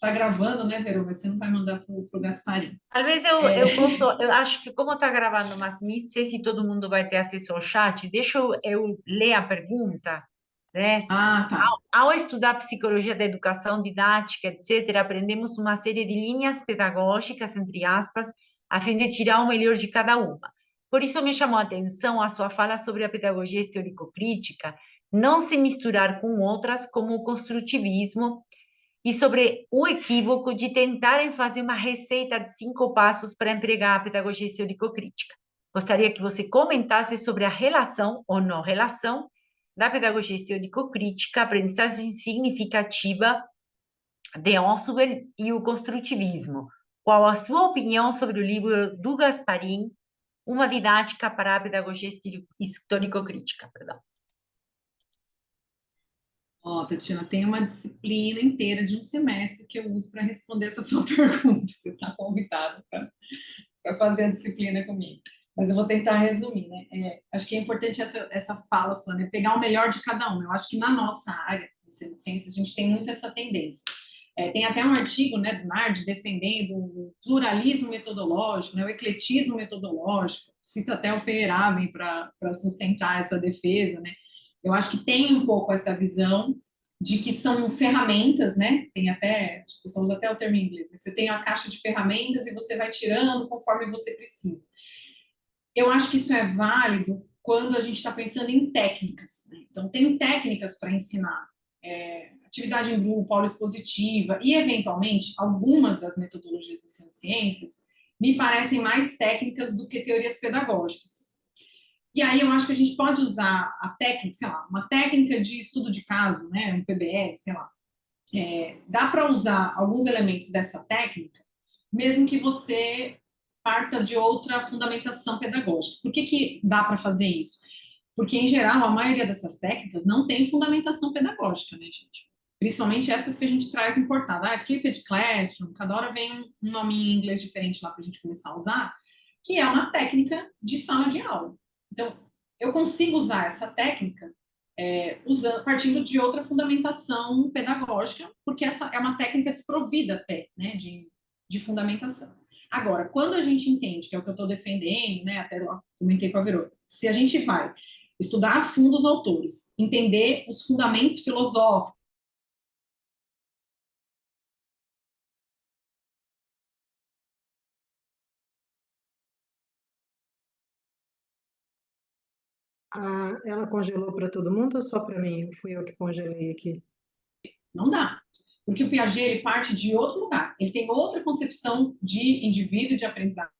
Tá gravando, né, Verô? Mas você não vai mandar pro Gasparim. Talvez eu posso, eu acho que como está gravando, mas nem sei se todo mundo vai ter acesso ao chat, deixa eu ler a pergunta, né? Ah, tá. Ao estudar psicologia da educação, didática, etc., aprendemos uma série de linhas pedagógicas, entre aspas, a fim de tirar o melhor de cada uma. Por isso me chamou a atenção a sua fala sobre a pedagogia histórico-crítica, não se misturar com outras, como o construtivismo, e sobre o equívoco de tentarem fazer uma receita de 5 passos para empregar a pedagogia histórico-crítica. Gostaria que você comentasse sobre a relação ou não relação da pedagogia histórico-crítica, aprendizagem significativa de Oswald e o construtivismo. Qual a sua opinião sobre o livro do Gasparim, Uma Didática para a Pedagogia Histórico-Crítica? Ó, Tatiana, tem uma disciplina inteira de um semestre que eu uso para responder essa sua pergunta. Você está convidado para fazer a disciplina comigo. Mas eu vou tentar resumir, né? Acho que é importante essa fala sua, né? Pegar o melhor de cada um. Eu acho que na nossa área, de ciências, a gente tem muito essa tendência. Tem até um artigo, né, do NARD defendendo o pluralismo metodológico, né, o ecletismo metodológico, cita até o Feyerabend para sustentar essa defesa, né? Eu acho que tem um pouco essa visão de que são ferramentas, né? Tem até, acho que o pessoal usa até o termo em inglês, né? Você tem a caixa de ferramentas e você vai tirando conforme você precisa. Eu acho que isso é válido quando a gente está pensando em técnicas, né? Então, tem técnicas para ensinar. Atividade em grupo, aula expositiva e, eventualmente, algumas das metodologias do ensino de ciências me parecem mais técnicas do que teorias pedagógicas. E aí eu acho que a gente pode usar a técnica, sei lá, uma técnica de estudo de caso, né, um PBL, sei lá. Dá para usar alguns elementos dessa técnica, mesmo que você parta de outra fundamentação pedagógica. Por que dá para fazer isso? Porque, em geral, a maioria dessas técnicas não tem fundamentação pedagógica, né, gente? Principalmente essas que a gente traz importada. Ah, Flipped Classroom, cada hora vem um nome em inglês diferente lá para a gente começar a usar, que é uma técnica de sala de aula. Então, eu consigo usar essa técnica partindo de outra fundamentação pedagógica, porque essa é uma técnica desprovida até, né, de fundamentação. Agora, quando a gente entende, que é o que eu estou defendendo, né, até lá comentei com a Verônica, se a gente vai estudar a fundo os autores, entender os fundamentos filosóficos, Ela congelou para todo mundo ou só para mim? Fui eu que congelei aqui. não dá. Porque o Piaget ele parte de outro lugar. Ele tem outra concepção de indivíduo, de aprendizagem.